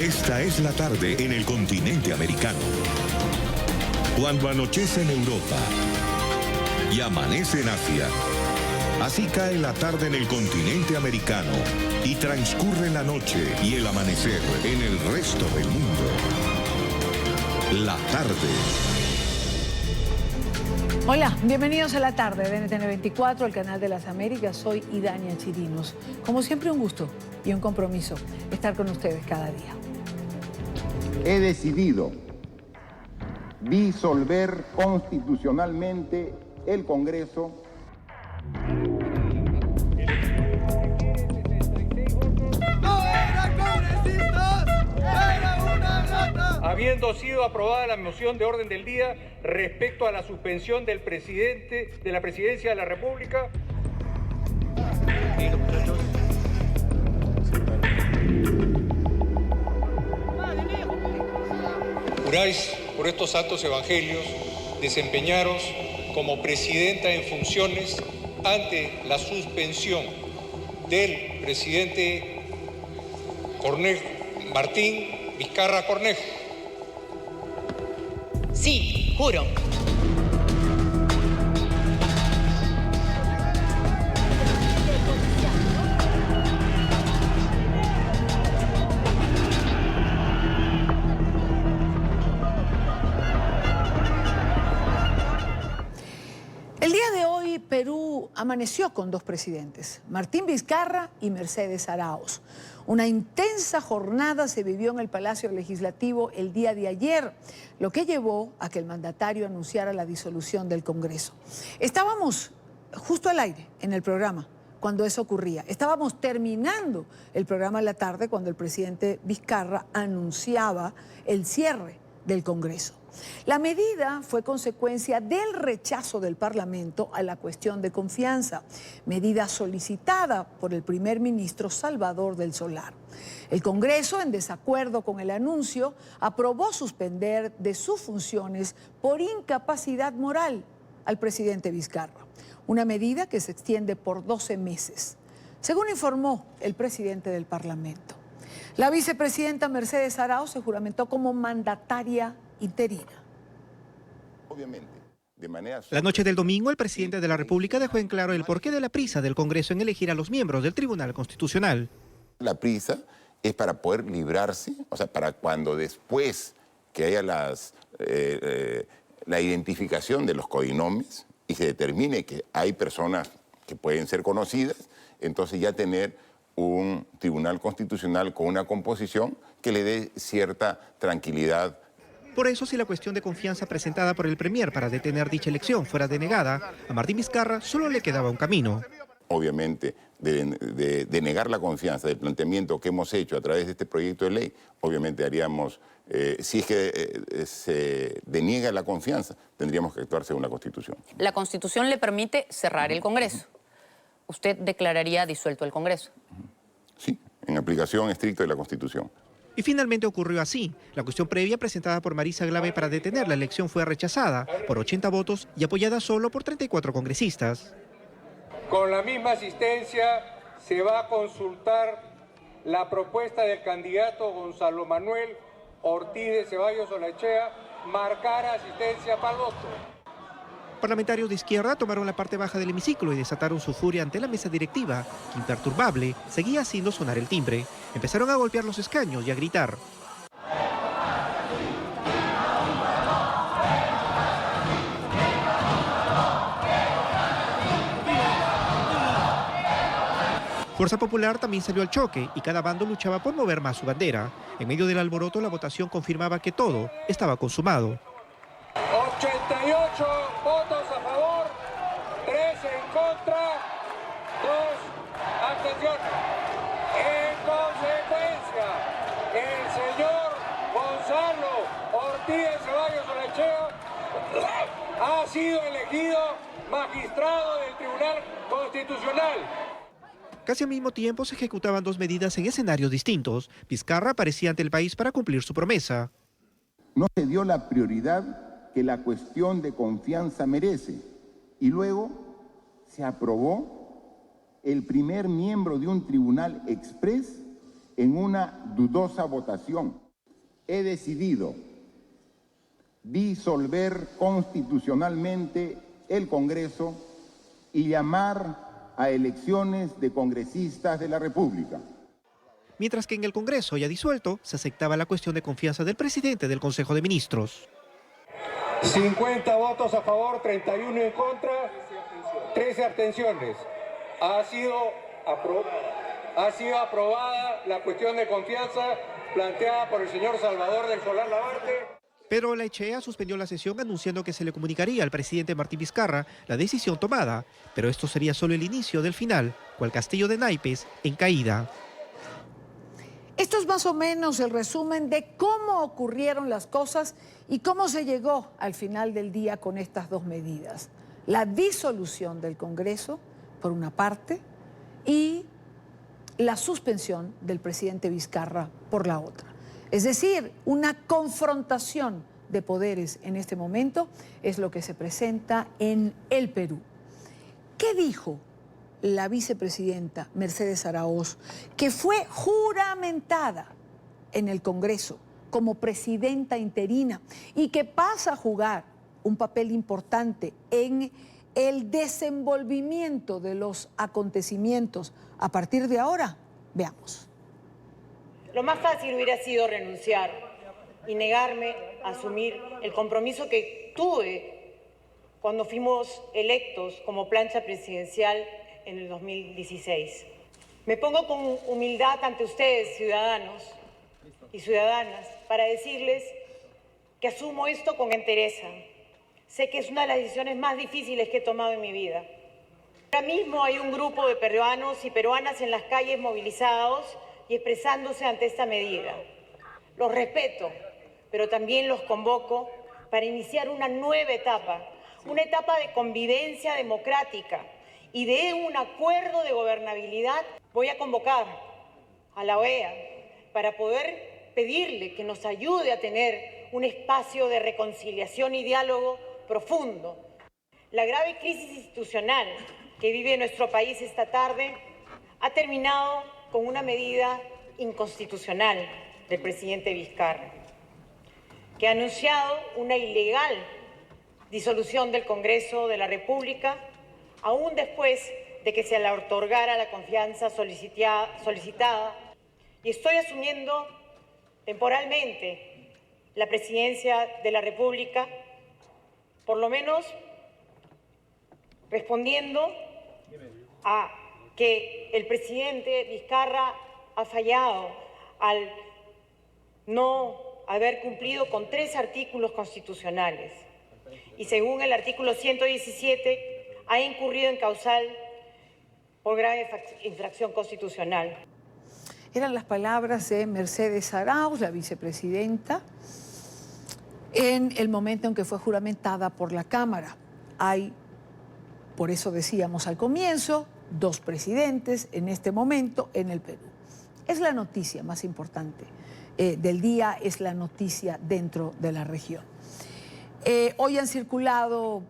Esta es la tarde en el continente americano. Cuando anochece en Europa y amanece en Asia, así cae la tarde en el continente americano y transcurre la noche y el amanecer en el resto del mundo. La tarde. Hola, bienvenidos a la tarde de NTN 24, el canal de las Américas. Soy Idania Chirinos. Como siempre, un gusto y un compromiso estar con ustedes cada día. He decidido disolver constitucionalmente el Congreso. ¡No eran congresistas! ¡Era una rata! Habiendo sido aprobada la moción de orden del día respecto a la suspensión del presidente de la presidencia de la República. Juráis por estos santos evangelios desempeñaros como presidenta en funciones ante la suspensión del presidente Martín Vizcarra Cornejo. Sí, juro. El día de hoy, Perú amaneció con dos presidentes, Martín Vizcarra y Mercedes Arauz. Una intensa jornada se vivió en el Palacio Legislativo el día de ayer, lo que llevó a que el mandatario anunciara la disolución del Congreso. Estábamos justo al aire en el programa cuando eso ocurría. Estábamos terminando el programa en la tarde cuando el presidente Vizcarra anunciaba el cierre del Congreso. La medida fue consecuencia del rechazo del Parlamento a la cuestión de confianza, medida solicitada por el primer ministro Salvador del Solar. El Congreso, en desacuerdo con el anuncio, aprobó suspender de sus funciones por incapacidad moral al presidente Vizcarra, una medida que se extiende por 12 meses, según informó el presidente del Parlamento. La vicepresidenta Mercedes Arauz se juramentó como mandataria interina. Obviamente, de manera... La noche del domingo, el presidente de la República dejó en claro el porqué de la prisa del Congreso en elegir a los miembros del Tribunal Constitucional. La prisa es para poder librarse, o sea, para cuando después que haya la identificación de los codinomes y se determine que hay personas que pueden ser conocidas, entonces ya tener un Tribunal Constitucional con una composición que le dé cierta tranquilidad. Por eso, si la cuestión de confianza presentada por el Premier para detener dicha elección fuera denegada, a Martín Vizcarra solo le quedaba un camino. Obviamente, de denegar la confianza del planteamiento que hemos hecho a través de este proyecto de ley, obviamente haríamos, si es que se deniega la confianza, tendríamos que actuar según la Constitución. La Constitución le permite cerrar el Congreso. ¿Usted declararía disuelto el Congreso? Sí, en aplicación estricta de la Constitución. Y finalmente ocurrió así. La cuestión previa presentada por Marisa Glave para detener la elección fue rechazada por 80 votos y apoyada solo por 34 congresistas. Con la misma asistencia se va a consultar la propuesta del candidato Gonzalo Manuel Ortiz de Ceballos Olaechea, marcar asistencia para el voto. Parlamentarios de izquierda tomaron la parte baja del hemiciclo y desataron su furia ante la mesa directiva, que imperturbable seguía haciendo sonar el timbre. Empezaron a golpear los escaños y a gritar. Fuerza Popular también salió al choque y cada bando luchaba por mover más su bandera. En medio del alboroto, la votación confirmaba que todo estaba consumado. 88 votos a favor, 3 en contra, 2 abstenciones. En consecuencia, el señor Gonzalo Ortiz de Ceballos Olaechea ha sido elegido magistrado del Tribunal Constitucional. Casi al mismo tiempo se ejecutaban dos medidas en escenarios distintos. Vizcarra aparecía ante el país para cumplir su promesa. No se dio la prioridad que la cuestión de confianza merece y luego se aprobó el primer miembro de un tribunal exprés en una dudosa votación, he decidido disolver constitucionalmente el Congreso y llamar a elecciones de congresistas de la República. Mientras que en el Congreso ya disuelto se aceptaba la cuestión de confianza del presidente del Consejo de Ministros. 50 votos a favor, 31 en contra, 13 abstenciones. Ha sido aprobada la cuestión de confianza planteada por el señor Salvador del Solar Labarte. Pero la Echea suspendió la sesión anunciando que se le comunicaría al presidente Martín Vizcarra la decisión tomada, pero esto sería solo el inicio del final, cual castillo de naipes en caída. Esto es más o menos el resumen de cómo ocurrieron las cosas y cómo se llegó al final del día con estas dos medidas. La disolución del Congreso, por una parte, y la suspensión del presidente Vizcarra por la otra. Es decir, una confrontación de poderes en este momento es lo que se presenta en el Perú. ¿Qué dijo la vicepresidenta Mercedes Araoz, que fue juramentada en el Congreso como presidenta interina y que pasa a jugar un papel importante en el desenvolvimiento de los acontecimientos a partir de ahora? Veamos. Lo más fácil hubiera sido renunciar y negarme a asumir el compromiso que tuve cuando fuimos electos como plancha presidencial en el 2016. Me pongo con humildad ante ustedes, ciudadanos y ciudadanas, para decirles que asumo esto con entereza. Sé que es una de las decisiones más difíciles que he tomado en mi vida. Ahora mismo hay un grupo de peruanos y peruanas en las calles movilizados y expresándose ante esta medida. Los respeto, pero también los convoco para iniciar una nueva etapa, una etapa de convivencia democrática y de un acuerdo de gobernabilidad. Voy a convocar a la OEA para poder pedirle que nos ayude a tener un espacio de reconciliación y diálogo profundo. La grave crisis institucional que vive nuestro país esta tarde ha terminado con una medida inconstitucional del presidente Vizcarra, que ha anunciado una ilegal disolución del Congreso de la República, aún después de que se le otorgara la confianza solicitada, y estoy asumiendo temporalmente la presidencia de la República, por lo menos respondiendo a que el presidente Vizcarra ha fallado al no haber cumplido con 3 artículos constitucionales y según el artículo 117 ha incurrido en causal por grave infracción constitucional. Eran las palabras de Mercedes Araoz, la vicepresidenta, en el momento en que fue juramentada por la Cámara. Hay, por eso decíamos al comienzo, 2 presidentes en este momento en el Perú. Es la noticia más importante del día, es la noticia dentro de la región. Hoy han circulado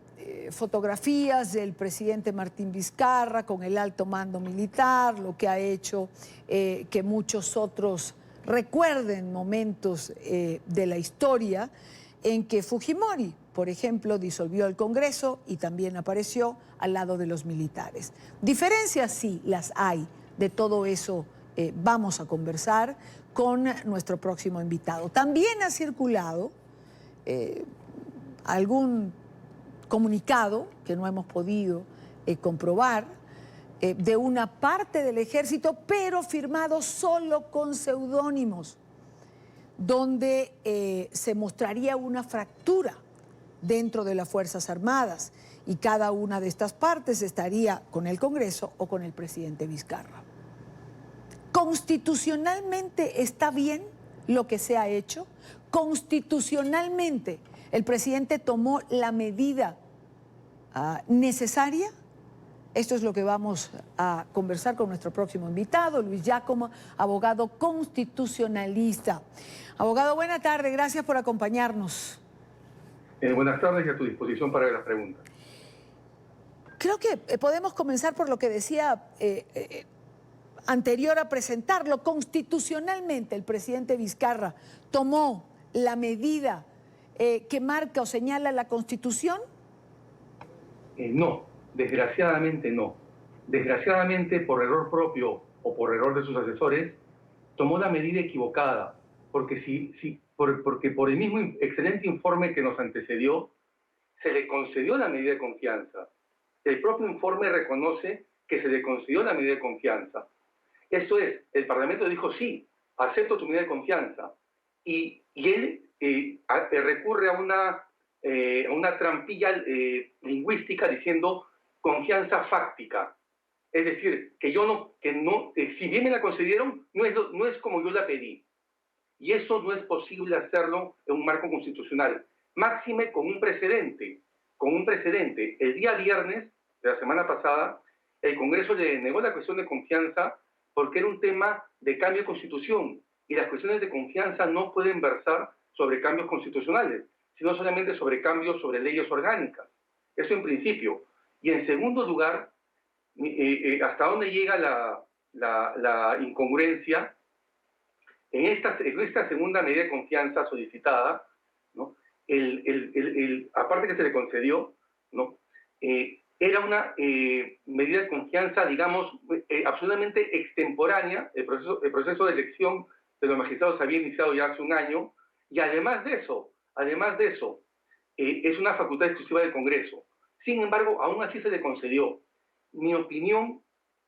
fotografías del presidente Martín Vizcarra con el alto mando militar, lo que ha hecho que muchos otros recuerden momentos de la historia en que Fujimori, por ejemplo, disolvió el Congreso y también apareció al lado de los militares. Diferencias sí las hay, de todo eso vamos a conversar con nuestro próximo invitado. También ha circulado algún comunicado que no hemos podido comprobar de una parte del ejército, pero firmado solo con seudónimos, donde se mostraría una fractura dentro de las Fuerzas Armadas y cada una de estas partes estaría con el Congreso o con el presidente Vizcarra. ¿Constitucionalmente está bien lo que se ha hecho? ¿Constitucionalmente el presidente tomó la medida necesaria? Esto es lo que vamos a conversar con nuestro próximo invitado, Luis Giacomo, abogado constitucionalista. Abogado, buena tarde, gracias por acompañarnos. Buenas tardes y a tu disposición para las preguntas. Creo que podemos comenzar por lo que decía anterior a presentarlo, constitucionalmente el presidente Vizcarra tomó la medida que marca o señala la Constitución? No, desgraciadamente no. Desgraciadamente, por error propio o por error de sus asesores, tomó la medida equivocada, porque porque por el mismo excelente informe que nos antecedió, se le concedió la medida de confianza. El propio informe reconoce que se le concedió la medida de confianza. Esto es, el Parlamento dijo, sí, acepto tu medida de confianza. Y él recurre a una trampilla lingüística diciendo confianza fáctica. Es decir, si bien me la concedieron, no es como yo la pedí. Y eso no es posible hacerlo en un marco constitucional. Máxime con un precedente. El día viernes de la semana pasada, el Congreso le denegó la cuestión de confianza porque era un tema de cambio de constitución. Y las cuestiones de confianza no pueden versar sobre cambios constitucionales, sino solamente sobre cambios sobre leyes orgánicas. Eso en principio. Y en segundo lugar, ¿hasta dónde llega la incongruencia? En esta segunda medida de confianza solicitada, ¿no? Aparte que se le concedió, ¿no? Era una medida de confianza, digamos, absolutamente extemporánea. El proceso de elección de los magistrados había iniciado ya hace un año, y además de eso, es una facultad exclusiva del Congreso. Sin embargo, aún así se le concedió. Mi opinión,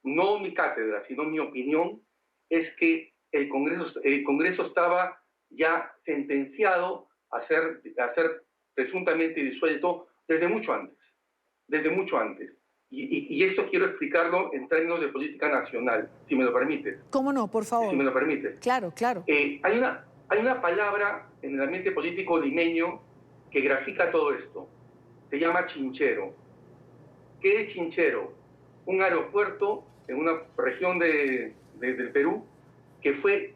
no mi cátedra, sino mi opinión, es que el Congreso estaba ya sentenciado a ser presuntamente disuelto desde mucho antes. Y esto quiero explicarlo en términos de política nacional, si me lo permites. ¿Cómo no? Por favor. Si me lo permites. Claro, claro. Hay una palabra en el ambiente político limeño que grafica todo esto. Se llama chinchero. ¿Qué es chinchero? Un aeropuerto en una región del Perú que fue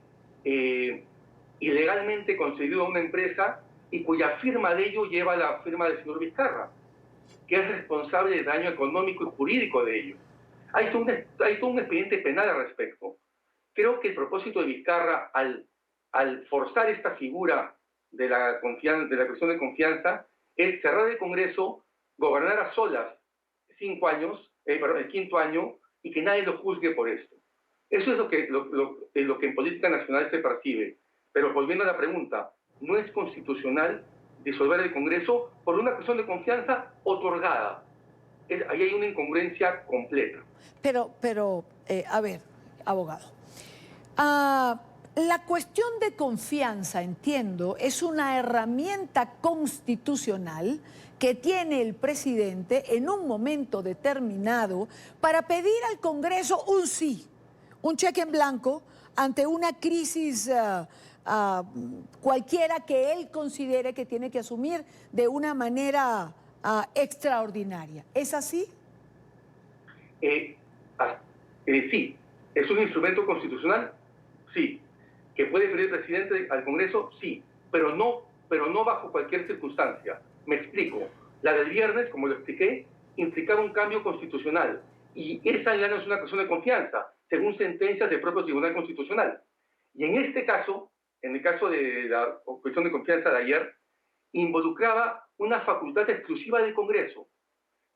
ilegalmente concedido a una empresa y cuya firma de ello lleva la firma del señor Vizcarra, que es responsable del daño económico y jurídico de ello. Hay todo un expediente penal al respecto. Creo que el propósito de Vizcarra, al forzar esta figura de la cuestión de confianza, es cerrar el Congreso, gobernar a solas 5 años, el quinto año, y que nadie lo juzgue por esto. Eso es lo que en política nacional se percibe. Pero volviendo a la pregunta, no es constitucional disolver el Congreso por una cuestión de confianza otorgada. Ahí hay una incongruencia completa. Pero a ver, abogado, la cuestión de confianza, entiendo, es una herramienta constitucional que tiene el presidente en un momento determinado para pedir al Congreso un sí, un cheque en blanco ante una crisis cualquiera que él considere que tiene que asumir de una manera extraordinaria. ¿Es así? Sí. ¿Es un instrumento constitucional? Sí. ¿Que puede pedir el presidente al Congreso? Sí. Pero no bajo cualquier circunstancia. Me explico. La del viernes, como lo expliqué, implicaba un cambio constitucional. Y esa ya no es una cuestión de confianza, según sentencias del propio Tribunal Constitucional. Y en este caso, en el caso de la cuestión de confianza de ayer, involucraba una facultad exclusiva del Congreso.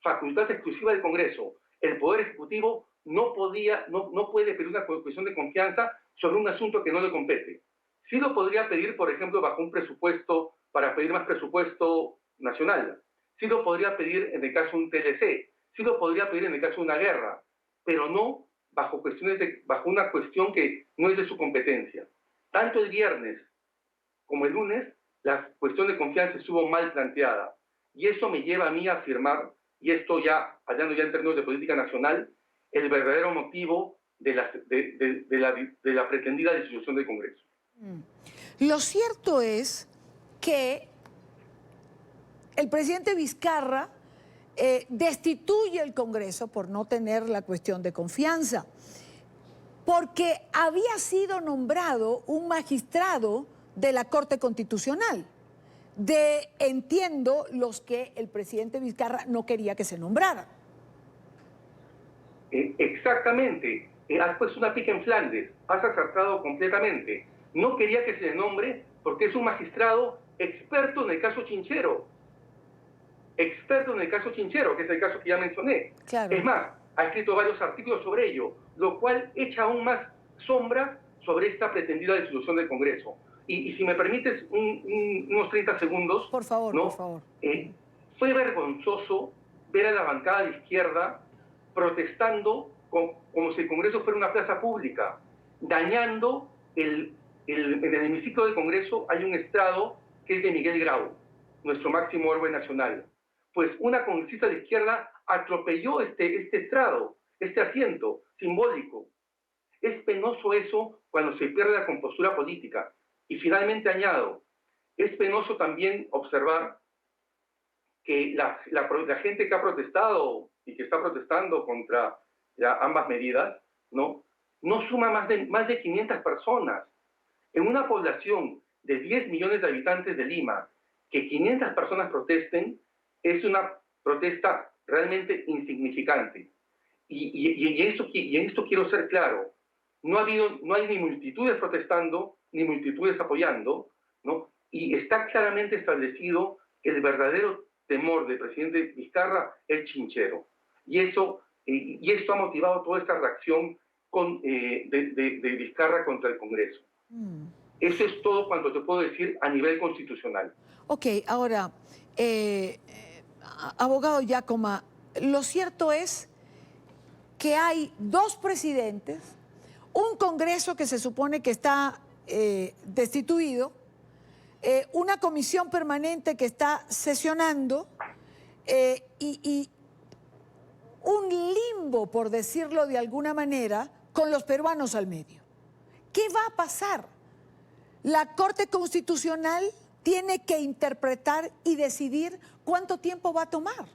Facultad exclusiva del Congreso. El Poder Ejecutivo no puede pedir una cuestión de confianza sobre un asunto que no le compete. Sí lo podría pedir, por ejemplo, bajo un presupuesto, para pedir más presupuesto nacional. Sí lo podría pedir en el caso de un TLC. Sí lo podría pedir en el caso de una guerra. Pero no bajo una cuestión que no es de su competencia. Tanto el viernes como el lunes, la cuestión de confianza estuvo mal planteada. Y eso me lleva a mí a afirmar, y esto ya, hablando ya en términos de política nacional, el verdadero motivo de la pretendida disolución del Congreso. Lo cierto es que el presidente Vizcarra destituye el Congreso por no tener la cuestión de confianza, porque había sido nombrado un magistrado de la Corte Constitucional, entiendo, los que el presidente Vizcarra no quería que se nombrara. Exactamente. has puesto una pica en Flandes, has acertado completamente. No quería que se le nombre porque es un magistrado experto en el caso Chinchero. Experto en el caso Chinchero, que es el caso que ya mencioné. Claro. Es más, ha escrito varios artículos sobre ello, lo cual echa aún más sombra sobre esta pretendida disolución del Congreso. Y si me permites unos 30 segundos... Por favor, ¿no? por favor. Fue vergonzoso ver a la bancada de izquierda protestando como si el Congreso fuera una plaza pública, dañando en el hemiciclo del Congreso hay un estrado que es de Miguel Grau, nuestro máximo héroe nacional. Pues una congresista de izquierda atropelló este estrado, este asiento simbólico. Es penoso eso cuando se pierde la compostura política. Y finalmente añado, es penoso también observar que la gente que ha protestado y que está protestando contra ambas medidas, no suma más de 500 personas. En una población de 10 millones de habitantes de Lima, que 500 personas protesten, es una protesta realmente insignificante. Y en esto quiero ser claro. No hay ni multitudes protestando, ni multitudes apoyando, ¿no? Y está claramente establecido que el verdadero temor del presidente Vizcarra es Chinchero. Y esto ha motivado toda esta reacción de Vizcarra contra el Congreso. Eso es todo cuanto te puedo decir a nivel constitucional. Ok, ahora, abogado Giacomo, lo cierto es que hay dos presidentes, un Congreso que se supone que está destituido, una comisión permanente que está sesionando y un limbo, por decirlo de alguna manera, con los peruanos al medio. ¿Qué va a pasar? La Corte Constitucional tiene que interpretar y decidir cuánto tiempo va a tomar.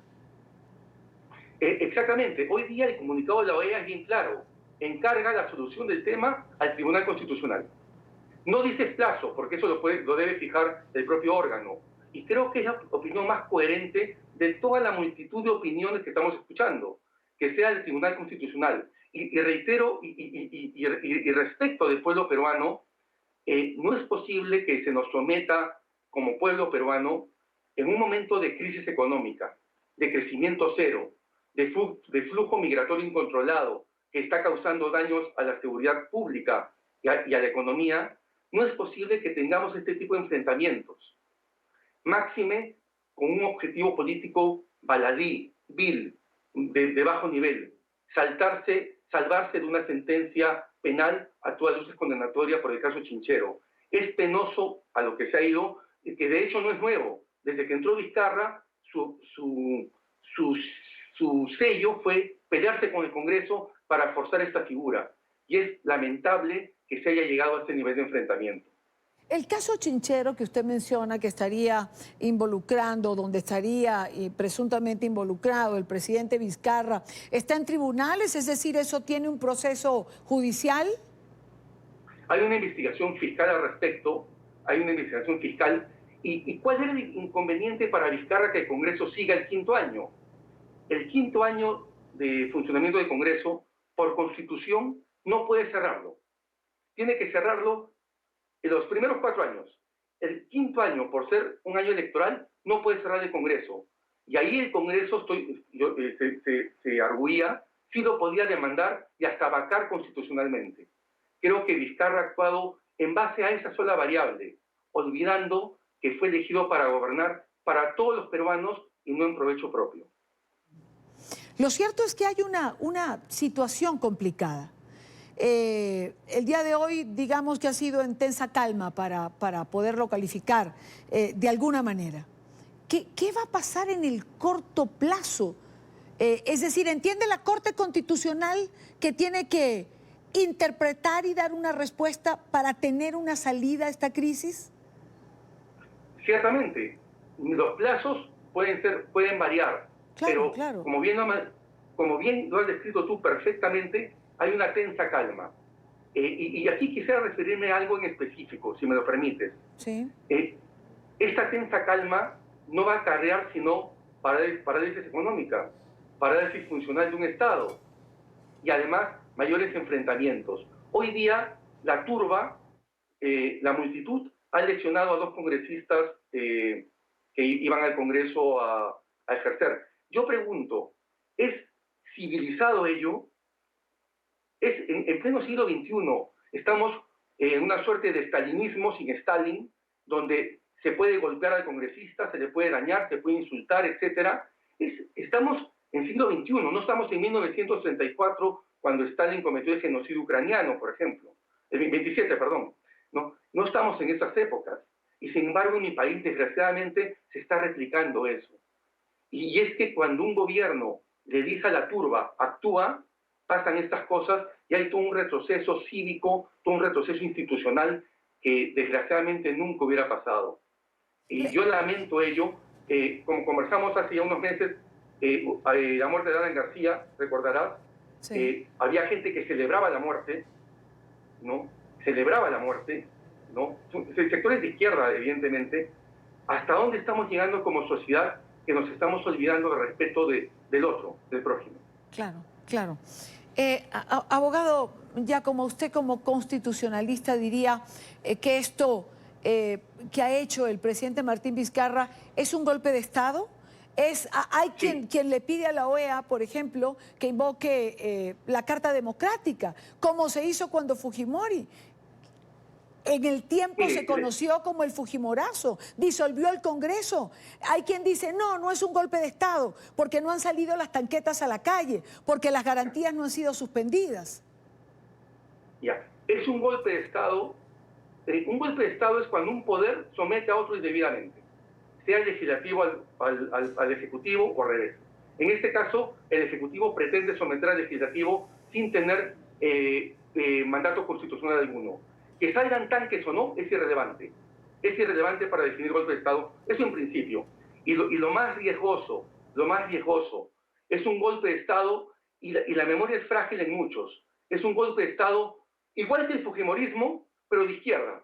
Exactamente. Hoy día el comunicado de la OEA es bien claro. Encarga la solución del tema al Tribunal Constitucional. No dice plazo, porque eso lo debe fijar el propio órgano. Y creo que es la opinión más coherente de toda la multitud de opiniones que estamos escuchando, que sea el Tribunal Constitucional. Y reitero, y respecto del pueblo peruano, no es posible que se nos someta como pueblo peruano en un momento de crisis económica, de crecimiento cero, de flujo migratorio incontrolado, que está causando daños a la seguridad pública y a la economía. No es posible que tengamos este tipo de enfrentamientos. Máxime con un objetivo político baladí, vil, de bajo nivel. Salvarse de una sentencia penal a todas luces condenatoria por el caso Chinchero. Es penoso a lo que se ha ido, que de hecho no es nuevo. Desde que entró Vizcarra, su sello fue pelearse con el Congreso para forzar esta figura. Y es lamentable que se haya llegado a este nivel de enfrentamiento. El caso Chinchero que usted menciona que estaría involucrando, donde estaría presuntamente involucrado el presidente Vizcarra, ¿está en tribunales? Es decir, ¿eso tiene un proceso judicial? Hay una investigación fiscal al respecto, hay una investigación fiscal. ¿Y cuál era el inconveniente para Vizcarra que el Congreso siga el 5º año? El 5º año de funcionamiento del Congreso, por Constitución, no puede cerrarlo. Tiene que cerrarlo en los primeros 4 años. El 5º año, por ser un año electoral, no puede cerrar el Congreso. Y ahí el Congreso se arguía, sí lo podía demandar y hasta vacar constitucionalmente. Creo que Vizcarra ha actuado en base a esa sola variable, olvidando que fue elegido para gobernar para todos los peruanos y no en provecho propio. Lo cierto es que hay una situación complicada. El día de hoy, digamos que ha sido en tensa calma para poderlo calificar de alguna manera. ¿Qué va a pasar en el corto plazo? Es decir, ¿entiende la Corte Constitucional que tiene que interpretar y dar una respuesta para tener una salida a esta crisis? Ciertamente, los plazos pueden variar, claro, pero claro. Como bien lo has descrito tú perfectamente, hay una tensa calma. Y aquí quisiera referirme a algo en específico, si me lo permites. Sí. Esta tensa calma no va a acarrear sino parálisis económica, parálisis funcional de un Estado. Y además mayores enfrentamientos. Hoy día la turba, la multitud, ha eleccionado a 2 congresistas que iban al Congreso a ejercer. Yo pregunto, ¿es civilizado ello? Es en pleno siglo XXI, estamos en una suerte de stalinismo sin Stalin, donde se puede golpear al congresista, se le puede dañar, se puede insultar, etc. Estamos en siglo XXI, no estamos en 1934, cuando Stalin cometió el genocidio ucraniano, por ejemplo. El 27, perdón. No estamos en esas épocas. Y sin embargo, en mi país, desgraciadamente, se está replicando eso. Y es que cuando un gobierno le dice a la turba, actúa, pasan estas cosas y hay todo un retroceso cívico, todo un retroceso institucional que desgraciadamente nunca hubiera pasado. Y yo lamento ello. Como conversamos hace ya unos meses, la muerte de Alan García, recordarás, sí. Había gente que celebraba la muerte, ¿no? Celebraba la muerte, ¿no? Sectores de izquierda, evidentemente. ¿Hasta dónde estamos llegando como sociedad que nos estamos olvidando del respeto del otro, del prójimo? Claro, claro. Abogado, ya como usted como constitucionalista diría que esto que ha hecho el presidente Martín Vizcarra es un golpe de Estado. Hay quien le pide a la OEA, por ejemplo, que invoque la Carta Democrática, como se hizo cuando Fujimori. En el tiempo se conoció como el Fujimorazo, disolvió el Congreso. Hay quien dice, no es un golpe de Estado, porque no han salido las tanquetas a la calle, porque las garantías no han sido suspendidas. Ya, es un golpe de Estado. Un golpe de Estado es cuando un poder somete a otro indebidamente, sea el legislativo al ejecutivo o al revés. En este caso, el ejecutivo pretende someter al legislativo sin tener mandato constitucional alguno. Que salgan tanques o no es irrelevante. Es irrelevante para definir golpe de Estado. Eso en principio. Y lo más riesgoso es un golpe de Estado, y la memoria es frágil en muchos. Es un golpe de Estado igual que el fujimorismo, pero de izquierda.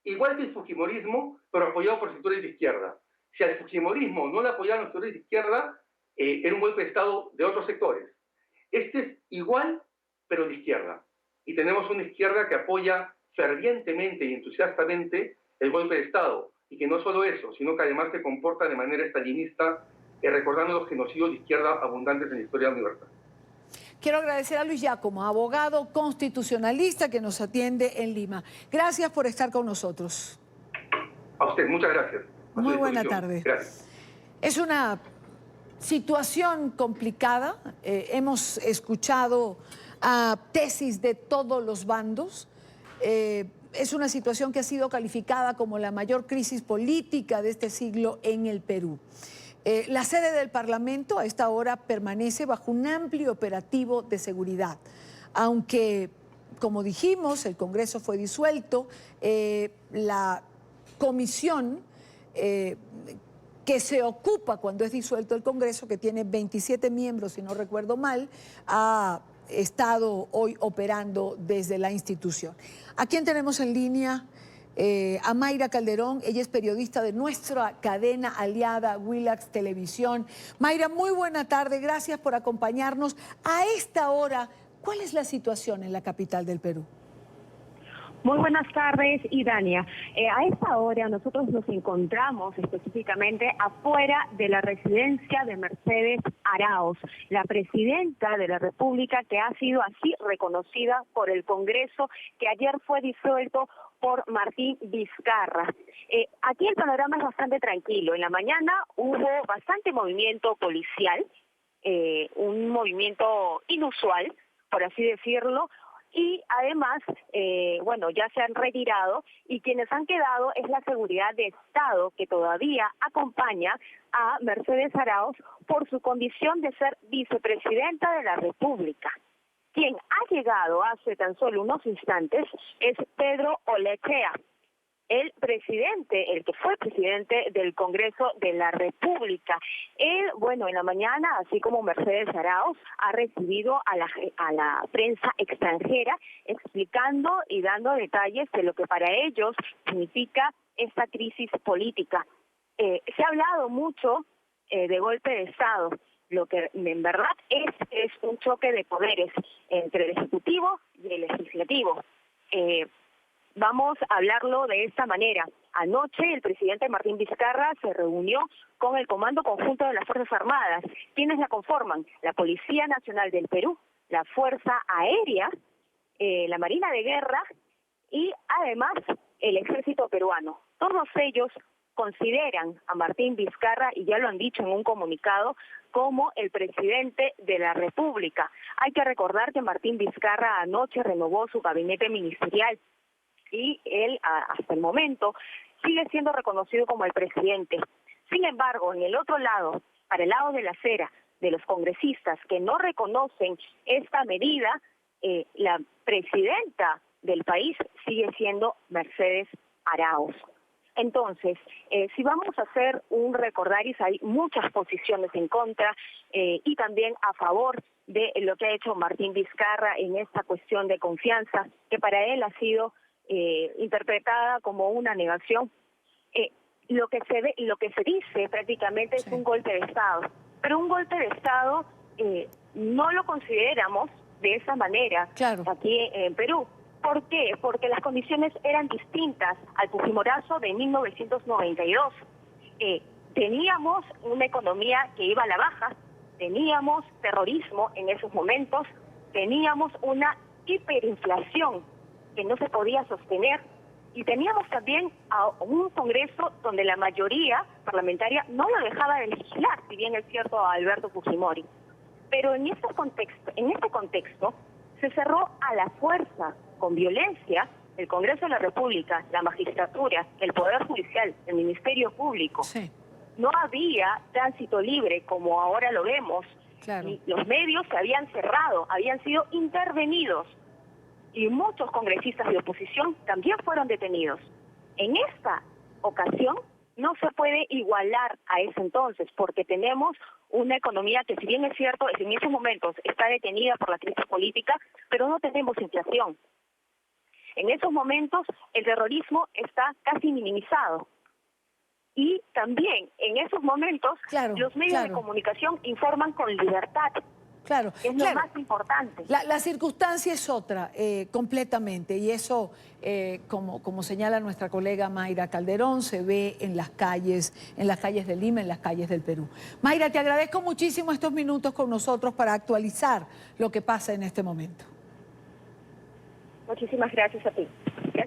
Igual que el fujimorismo, pero apoyado por sectores de izquierda. Si al fujimorismo no le apoyaban los sectores de izquierda, era un golpe de Estado de otros sectores. Este es igual, pero de izquierda. Y tenemos una izquierda que apoya fervientemente y entusiastamente el golpe de Estado. Y que no solo eso, sino que además se comporta de manera estalinista, recordando los genocidios de izquierda abundantes en la historia universal. Quiero agradecer a Luis Giacomo, abogado constitucionalista que nos atiende en Lima. Gracias por estar con nosotros. A usted, muchas gracias. Muy buena tarde. Gracias. Es una situación complicada. Hemos escuchado tesis de todos los bandos. Es una situación que ha sido calificada como la mayor crisis política de este siglo en el Perú. La sede del Parlamento a esta hora permanece bajo un amplio operativo de seguridad. Aunque, como dijimos, el Congreso fue disuelto, la comisión que se ocupa cuando es disuelto el Congreso, que tiene 27 miembros, si no recuerdo mal, ha estado hoy operando desde la institución. ¿A quién tenemos en línea? A Mayra Calderón, ella es periodista de nuestra cadena aliada Willax Televisión. Mayra, muy buena tarde, gracias por acompañarnos. A esta hora, ¿cuál es la situación en la capital del Perú? Muy buenas tardes, Idania. A esta hora nosotros nos encontramos específicamente afuera de la residencia de Mercedes Arauz, la presidenta de la República, que ha sido así reconocida por el Congreso, que ayer fue disuelto por Martín Vizcarra. Aquí el panorama es bastante tranquilo. En la mañana hubo bastante movimiento policial, un movimiento inusual, por así decirlo, y además, ya se han retirado y quienes han quedado es la seguridad de Estado que todavía acompaña a Mercedes Arauz por su condición de ser vicepresidenta de la República. Quien ha llegado hace tan solo unos instantes es Pedro Olechea, el que fue presidente del Congreso de la República. Él, en la mañana, así como Mercedes Arauz, ha recibido a la prensa extranjera explicando y dando detalles de lo que para ellos significa esta crisis política. Se ha hablado mucho de golpe de Estado. Lo que en verdad es un choque de poderes entre el Ejecutivo y el Legislativo. Vamos a hablarlo de esta manera. Anoche el presidente Martín Vizcarra se reunió con el Comando Conjunto de las Fuerzas Armadas. ¿Quiénes la conforman? La Policía Nacional del Perú, la Fuerza Aérea, la Marina de Guerra y además el Ejército Peruano. Todos ellos consideran a Martín Vizcarra, y ya lo han dicho en un comunicado, como el presidente de la República. Hay que recordar que Martín Vizcarra anoche renovó su gabinete ministerial y él, hasta el momento, sigue siendo reconocido como el presidente. Sin embargo, en el otro lado, para el lado de la acera, de los congresistas que no reconocen esta medida, la presidenta del país sigue siendo Mercedes Arauz. Entonces, si vamos a hacer un recordaris, hay muchas posiciones en contra y también a favor de lo que ha hecho Martín Vizcarra en esta cuestión de confianza, que para él ha sido interpretada como una negación. Lo que se dice prácticamente es un golpe de Estado, pero un golpe de Estado no lo consideramos de esa manera aquí en Perú. ¿Por qué? Porque las condiciones eran distintas al Fujimorazo de 1992. Teníamos una economía que iba a la baja, teníamos terrorismo en esos momentos, teníamos una hiperinflación que no se podía sostener y teníamos también a un Congreso donde la mayoría parlamentaria no lo dejaba de legislar, si bien es cierto a Alberto Fujimori. Pero en este contexto se cerró a la fuerza, con violencia, el Congreso de la República, la magistratura, el Poder Judicial, el Ministerio Público. Sí. No había tránsito libre como ahora lo vemos. Claro. Y los medios se habían cerrado, habían sido intervenidos. Y muchos congresistas de oposición también fueron detenidos. En esta ocasión no se puede igualar a ese entonces, porque tenemos una economía que, si bien es cierto, en esos momentos está detenida por la crisis política, pero no tenemos inflación. En esos momentos el terrorismo está casi minimizado. Y también en esos momentos los medios de comunicación informan con libertad. Claro, es lo más importante. La circunstancia es otra, completamente, y eso, como señala nuestra colega Mayra Calderón, se ve en las calles de Lima, en las calles del Perú. Mayra, te agradezco muchísimo estos minutos con nosotros para actualizar lo que pasa en este momento. Muchísimas gracias a ti.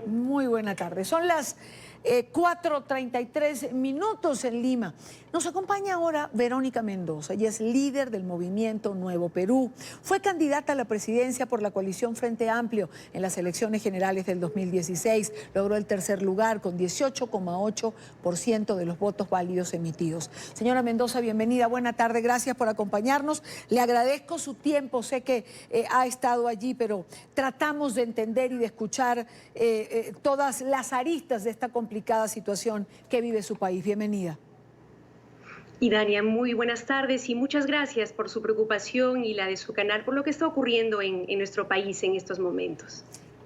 Muy buena tarde. Son las 4:33 minutos en Lima. Nos acompaña ahora Verónica Mendoza. Ella es líder del movimiento Nuevo Perú. Fue candidata a la presidencia por la coalición Frente Amplio en las elecciones generales del 2016. Logró el tercer lugar con 18,8% de los votos válidos emitidos. Señora Mendoza, bienvenida. Buena tarde. Gracias por acompañarnos. Le agradezco su tiempo. Sé que ha estado allí, pero tratamos de entender y de escuchar todas las aristas de esta complicada situación que vive su país. Bienvenida. Y Dania, muy buenas tardes y muchas gracias por su preocupación y la de su canal por lo que está ocurriendo en nuestro país en estos momentos.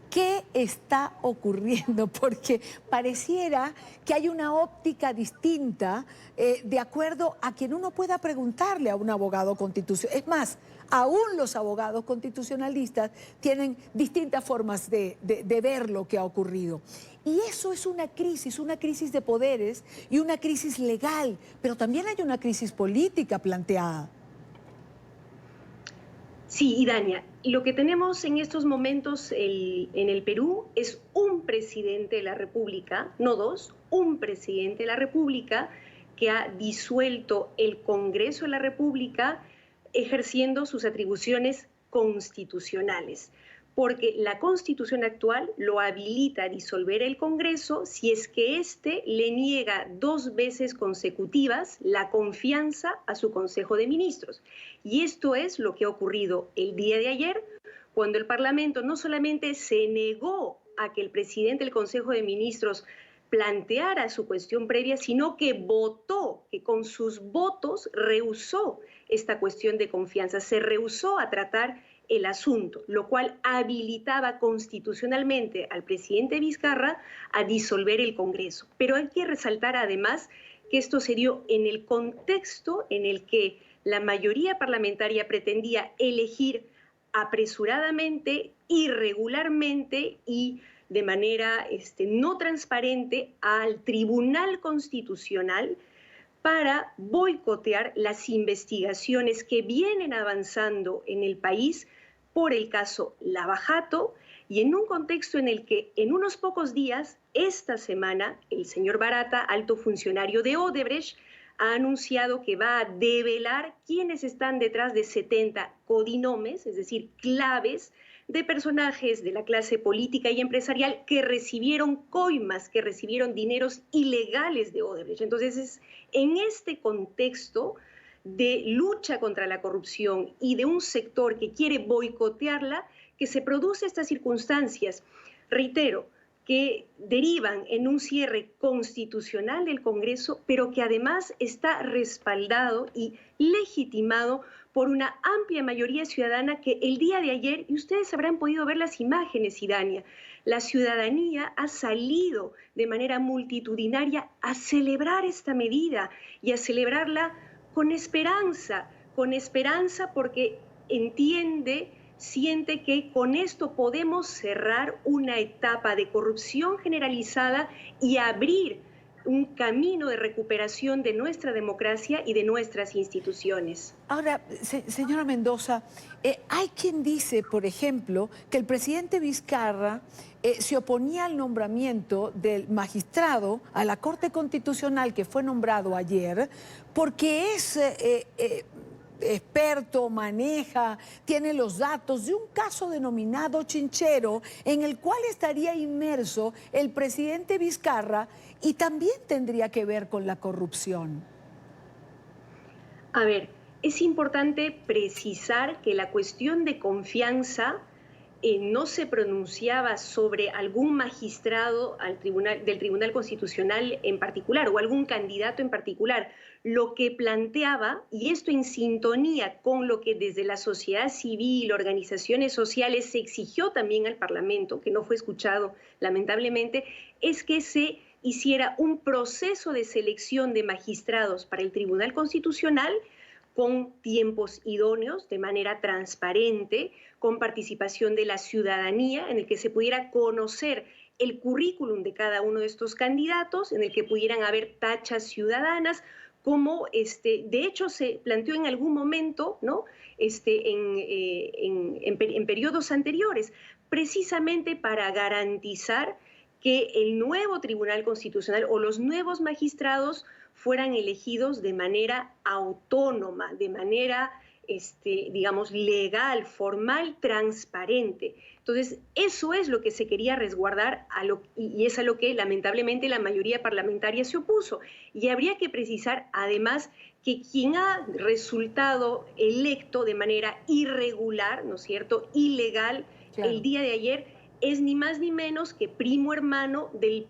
¿Qué está ocurriendo? Porque pareciera que hay una óptica distinta de acuerdo a quien uno pueda preguntarle a un abogado constitucional. Es más, aún los abogados constitucionalistas tienen distintas formas de ver lo que ha ocurrido. Y eso es una crisis de poderes y una crisis legal, pero también hay una crisis política planteada. Sí, y Dania, lo que tenemos en estos momentos en el Perú es un presidente de la República, no dos, un presidente de la República que ha disuelto el Congreso de la República ejerciendo sus atribuciones constitucionales, porque la Constitución actual lo habilita a disolver el Congreso si es que éste le niega 2 veces consecutivas la confianza a su Consejo de Ministros. Y esto es lo que ha ocurrido el día de ayer, cuando el Parlamento no solamente se negó a que el presidente del Consejo de Ministros planteara su cuestión previa, sino que votó, que con sus votos rehusó esta cuestión de confianza, se rehusó a tratar el asunto, lo cual habilitaba constitucionalmente al presidente Vizcarra a disolver el Congreso. Pero hay que resaltar además que esto se dio en el contexto en el que la mayoría parlamentaria pretendía elegir apresuradamente, irregularmente y de manera no transparente al Tribunal Constitucional para boicotear las investigaciones que vienen avanzando en el país por el caso Lava Jato, y en un contexto en el que en unos pocos días, esta semana, el señor Barata, alto funcionario de Odebrecht, ha anunciado que va a develar quiénes están detrás de 70 codinomes, es decir, claves de personajes de la clase política y empresarial que recibieron coimas, que recibieron dineros ilegales de Odebrecht. Entonces, es en este contexto de lucha contra la corrupción y de un sector que quiere boicotearla, que se producen estas circunstancias, reitero, que derivan en un cierre constitucional del Congreso, pero que además está respaldado y legitimado por una amplia mayoría ciudadana que el día de ayer, y ustedes habrán podido ver las imágenes, Idania, la ciudadanía ha salido de manera multitudinaria a celebrar esta medida y a celebrarla con esperanza porque siente que con esto podemos cerrar una etapa de corrupción generalizada y abrir un camino de recuperación de nuestra democracia y de nuestras instituciones. Ahora, señora Mendoza, hay quien dice, por ejemplo, que el presidente Vizcarra se oponía al nombramiento del magistrado a la Corte Constitucional que fue nombrado ayer porque es experto, maneja, tiene los datos de un caso denominado Chinchero en el cual estaría inmerso el presidente Vizcarra y también tendría que ver con la corrupción. A ver, es importante precisar que la cuestión de confianza no se pronunciaba sobre algún magistrado del Tribunal Constitucional en particular o algún candidato en particular. Lo que planteaba, y esto en sintonía con lo que desde la sociedad civil, organizaciones sociales, se exigió también al Parlamento, que no fue escuchado lamentablemente, es que se hiciera un proceso de selección de magistrados para el Tribunal Constitucional con tiempos idóneos, de manera transparente, con participación de la ciudadanía, en el que se pudiera conocer el currículum de cada uno de estos candidatos, en el que pudieran haber tachas ciudadanas, como de hecho se planteó en algún momento, ¿no? En periodos anteriores, precisamente para garantizar que el nuevo Tribunal Constitucional o los nuevos magistrados fueran elegidos de manera autónoma, de manera, digamos, legal, formal, transparente. Entonces, eso es lo que se quería resguardar y es a lo que lamentablemente la mayoría parlamentaria se opuso. Y habría que precisar, además, que quien ha resultado electo de manera irregular, ¿no es cierto?, ilegal, claro, el día de ayer, es ni más ni menos que primo hermano del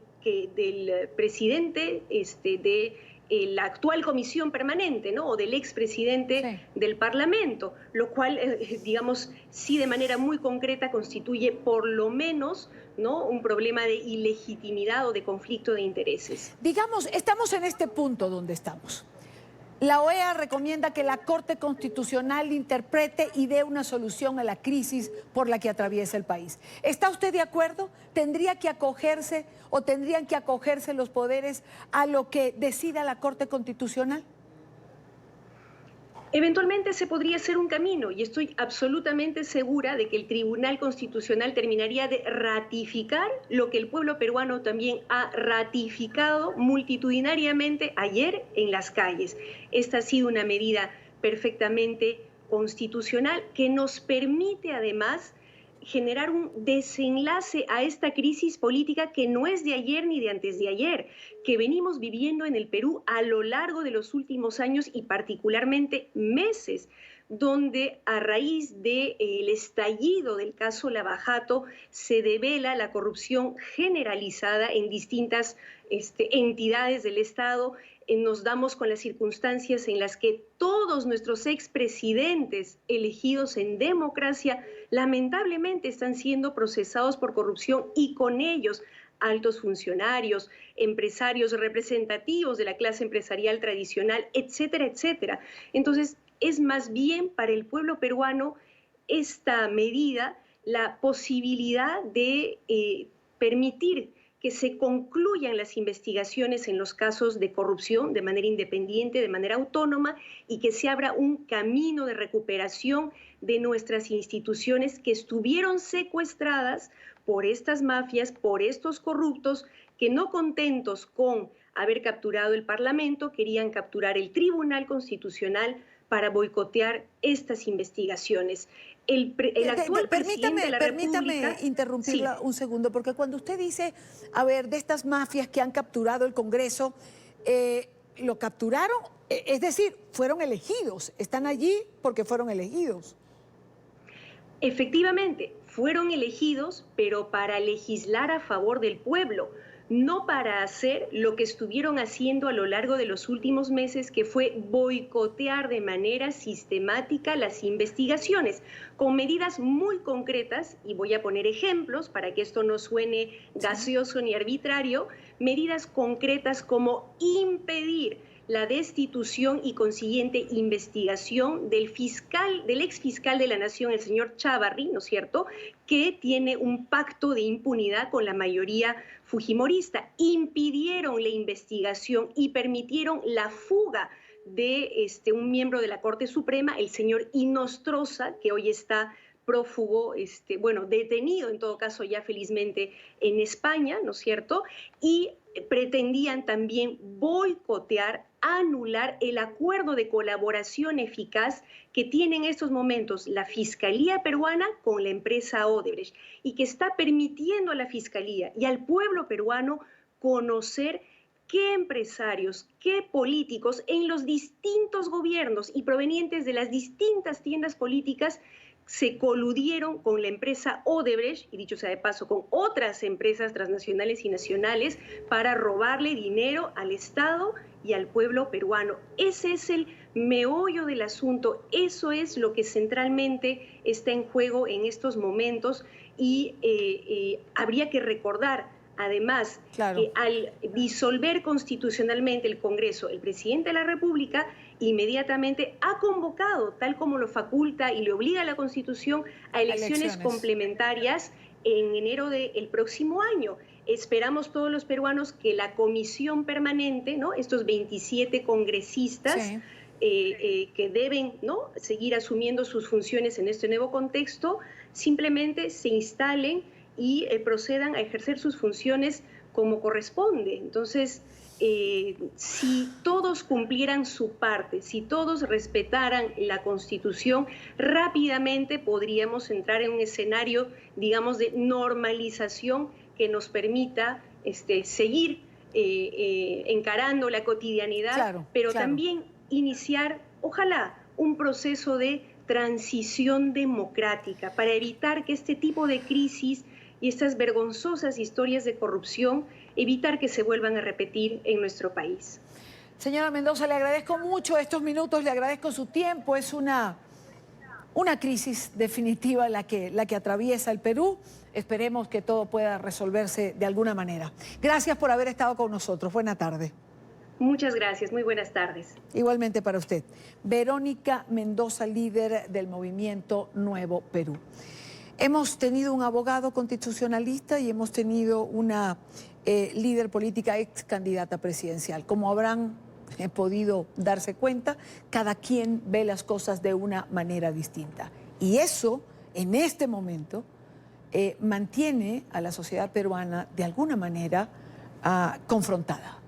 presidente de la actual comisión permanente, ¿no?, o del expresidente del Parlamento, lo cual, digamos, sí de manera muy concreta constituye por lo menos, ¿no?, un problema de ilegitimidad o de conflicto de intereses. Digamos, estamos en este punto donde estamos. La OEA recomienda que la Corte Constitucional interprete y dé una solución a la crisis por la que atraviesa el país. ¿Está usted de acuerdo? ¿Tendría que acogerse o tendrían que acogerse los poderes a lo que decida la Corte Constitucional? Eventualmente se podría hacer un camino y estoy absolutamente segura de que el Tribunal Constitucional terminaría de ratificar lo que el pueblo peruano también ha ratificado multitudinariamente ayer en las calles. Esta ha sido una medida perfectamente constitucional que nos permite además generar un desenlace a esta crisis política que no es de ayer ni de antes de ayer, que venimos viviendo en el Perú a lo largo de los últimos años y particularmente meses, donde a raíz del estallido del caso Lava Jato se devela la corrupción generalizada en distintas entidades del Estado. Nos damos con las circunstancias en las que todos nuestros expresidentes elegidos en democracia lamentablemente están siendo procesados por corrupción y con ellos altos funcionarios, empresarios representativos de la clase empresarial tradicional, etcétera, etcétera. Entonces, Es más bien para el pueblo peruano esta medida la posibilidad de permitir que se concluyan las investigaciones en los casos de corrupción de manera independiente, de manera autónoma, y que se abra un camino de recuperación de nuestras instituciones que estuvieron secuestradas por estas mafias, por estos corruptos, que no contentos con haber capturado el Parlamento, querían capturar el Tribunal Constitucional para boicotear estas investigaciones. El actual presidente de la República... Permítame interrumpirla un segundo, porque cuando usted dice, a ver, de estas mafias que han capturado el Congreso, ¿lo capturaron? Es decir, fueron elegidos, están allí porque fueron elegidos. Efectivamente, fueron elegidos, pero para legislar a favor del pueblo, no para hacer lo que estuvieron haciendo a lo largo de los últimos meses, que fue boicotear de manera sistemática las investigaciones, con medidas muy concretas, y voy a poner ejemplos para que esto no suene gaseoso ni arbitrario, medidas concretas como impedir la destitución y consiguiente investigación del exfiscal de la Nación, el señor Chávarri, ¿no es cierto?, que tiene un pacto de impunidad con la mayoría fujimorista. Impidieron la investigación y permitieron la fuga de un miembro de la Corte Suprema, el señor Inostroza, que hoy está prófugo, detenido en todo caso ya felizmente en España, ¿no es cierto?, y pretendían también boicotear, anular el acuerdo de colaboración eficaz que tiene en estos momentos la Fiscalía peruana con la empresa Odebrecht, y que está permitiendo a la Fiscalía y al pueblo peruano conocer qué empresarios, qué políticos en los distintos gobiernos y provenientes de las distintas tiendas políticas se coludieron con la empresa Odebrecht, y dicho sea de paso, con otras empresas transnacionales y nacionales, para robarle dinero al Estado y al pueblo peruano. Ese es el meollo del asunto, eso es lo que centralmente está en juego en estos momentos, y habría que recordar, además, que al disolver constitucionalmente el Congreso, el presidente de la República inmediatamente ha convocado, tal como lo faculta y le obliga a la Constitución, a elecciones complementarias en enero del próximo año. Esperamos todos los peruanos que la comisión permanente, ¿no?, estos 27 congresistas, que deben, ¿no?, seguir asumiendo sus funciones en este nuevo contexto, simplemente se instalen y procedan a ejercer sus funciones como corresponde. Entonces, si todos cumplieran su parte, si todos respetaran la Constitución, rápidamente podríamos entrar en un escenario, digamos, de normalización que nos permita seguir encarando la cotidianidad, pero también iniciar, ojalá, un proceso de transición democrática para evitar que este tipo de crisis y estas vergonzosas historias de corrupción, evitar que se vuelvan a repetir en nuestro país. Señora Mendoza, le agradezco mucho estos minutos, le agradezco su tiempo. Es una crisis definitiva la que atraviesa el Perú. Esperemos que todo pueda resolverse de alguna manera. Gracias por haber estado con nosotros. Buena tarde. Muchas gracias, muy buenas tardes. Igualmente para usted. Verónica Mendoza, líder del movimiento Nuevo Perú. Hemos tenido un abogado constitucionalista y hemos tenido una líder política ex candidata presidencial. Como habrán podido darse cuenta, cada quien ve las cosas de una manera distinta. Y eso, en este momento, mantiene a la sociedad peruana de alguna manera confrontada.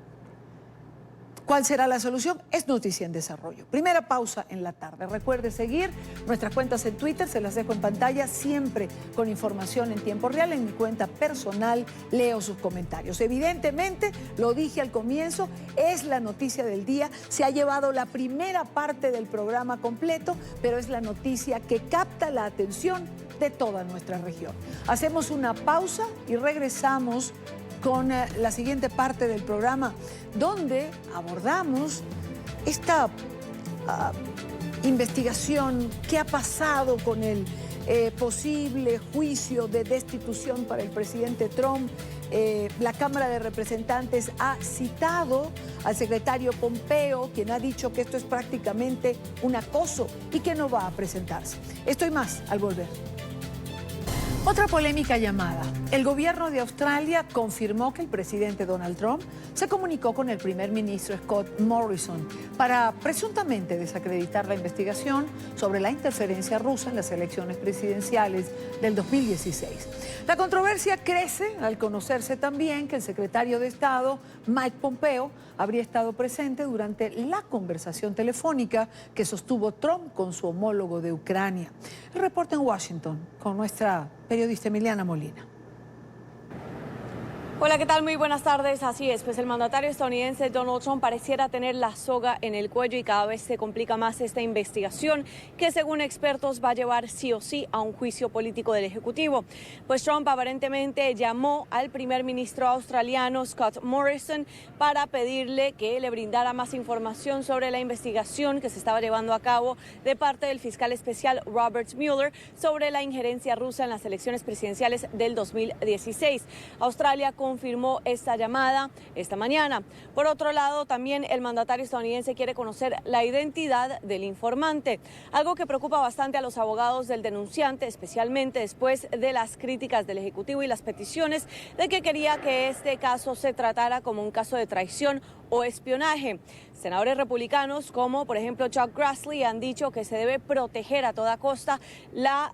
¿Cuál será la solución? Es Noticia en Desarrollo. Primera pausa en la tarde. Recuerde seguir nuestras cuentas en Twitter, se las dejo en pantalla, siempre con información en tiempo real. En mi cuenta personal leo sus comentarios. Evidentemente, lo dije al comienzo, es la noticia del día. Se ha llevado la primera parte del programa completo, pero es la noticia que capta la atención de toda nuestra región. Hacemos una pausa y regresamos con la siguiente parte del programa, donde abordamos esta investigación, qué ha pasado con el posible juicio de destitución para el presidente Trump, la Cámara de Representantes ha citado al secretario Pompeo, quien ha dicho que esto es prácticamente un acoso y que no va a presentarse. Esto y más al volver. Otra polémica llamada. El gobierno de Australia confirmó que el presidente Donald Trump se comunicó con el primer ministro Scott Morrison para presuntamente desacreditar la investigación sobre la interferencia rusa en las elecciones presidenciales del 2016. La controversia crece al conocerse también que el secretario de Estado, Mike Pompeo, habría estado presente durante la conversación telefónica que sostuvo Trump con su homólogo de Ucrania. El reporte en Washington con nuestra periodista Emiliana Molina. Hola, ¿qué tal? Muy buenas tardes. Así es, pues el mandatario estadounidense Donald Trump pareciera tener la soga en el cuello y cada vez se complica más esta investigación que, según expertos, va a llevar sí o sí a un juicio político del Ejecutivo. Pues Trump aparentemente llamó al primer ministro australiano Scott Morrison para pedirle que le brindara más información sobre la investigación que se estaba llevando a cabo de parte del fiscal especial Robert Mueller sobre la injerencia rusa en las elecciones presidenciales del 2016. Australia confirmó esta llamada esta mañana. Por otro lado, también el mandatario estadounidense quiere conocer la identidad del informante, algo que preocupa bastante a los abogados del denunciante, especialmente después de las críticas del Ejecutivo y las peticiones de que quería que este caso se tratara como un caso de traición o espionaje. Senadores republicanos como por ejemplo Chuck Grassley han dicho que se debe proteger a toda costa la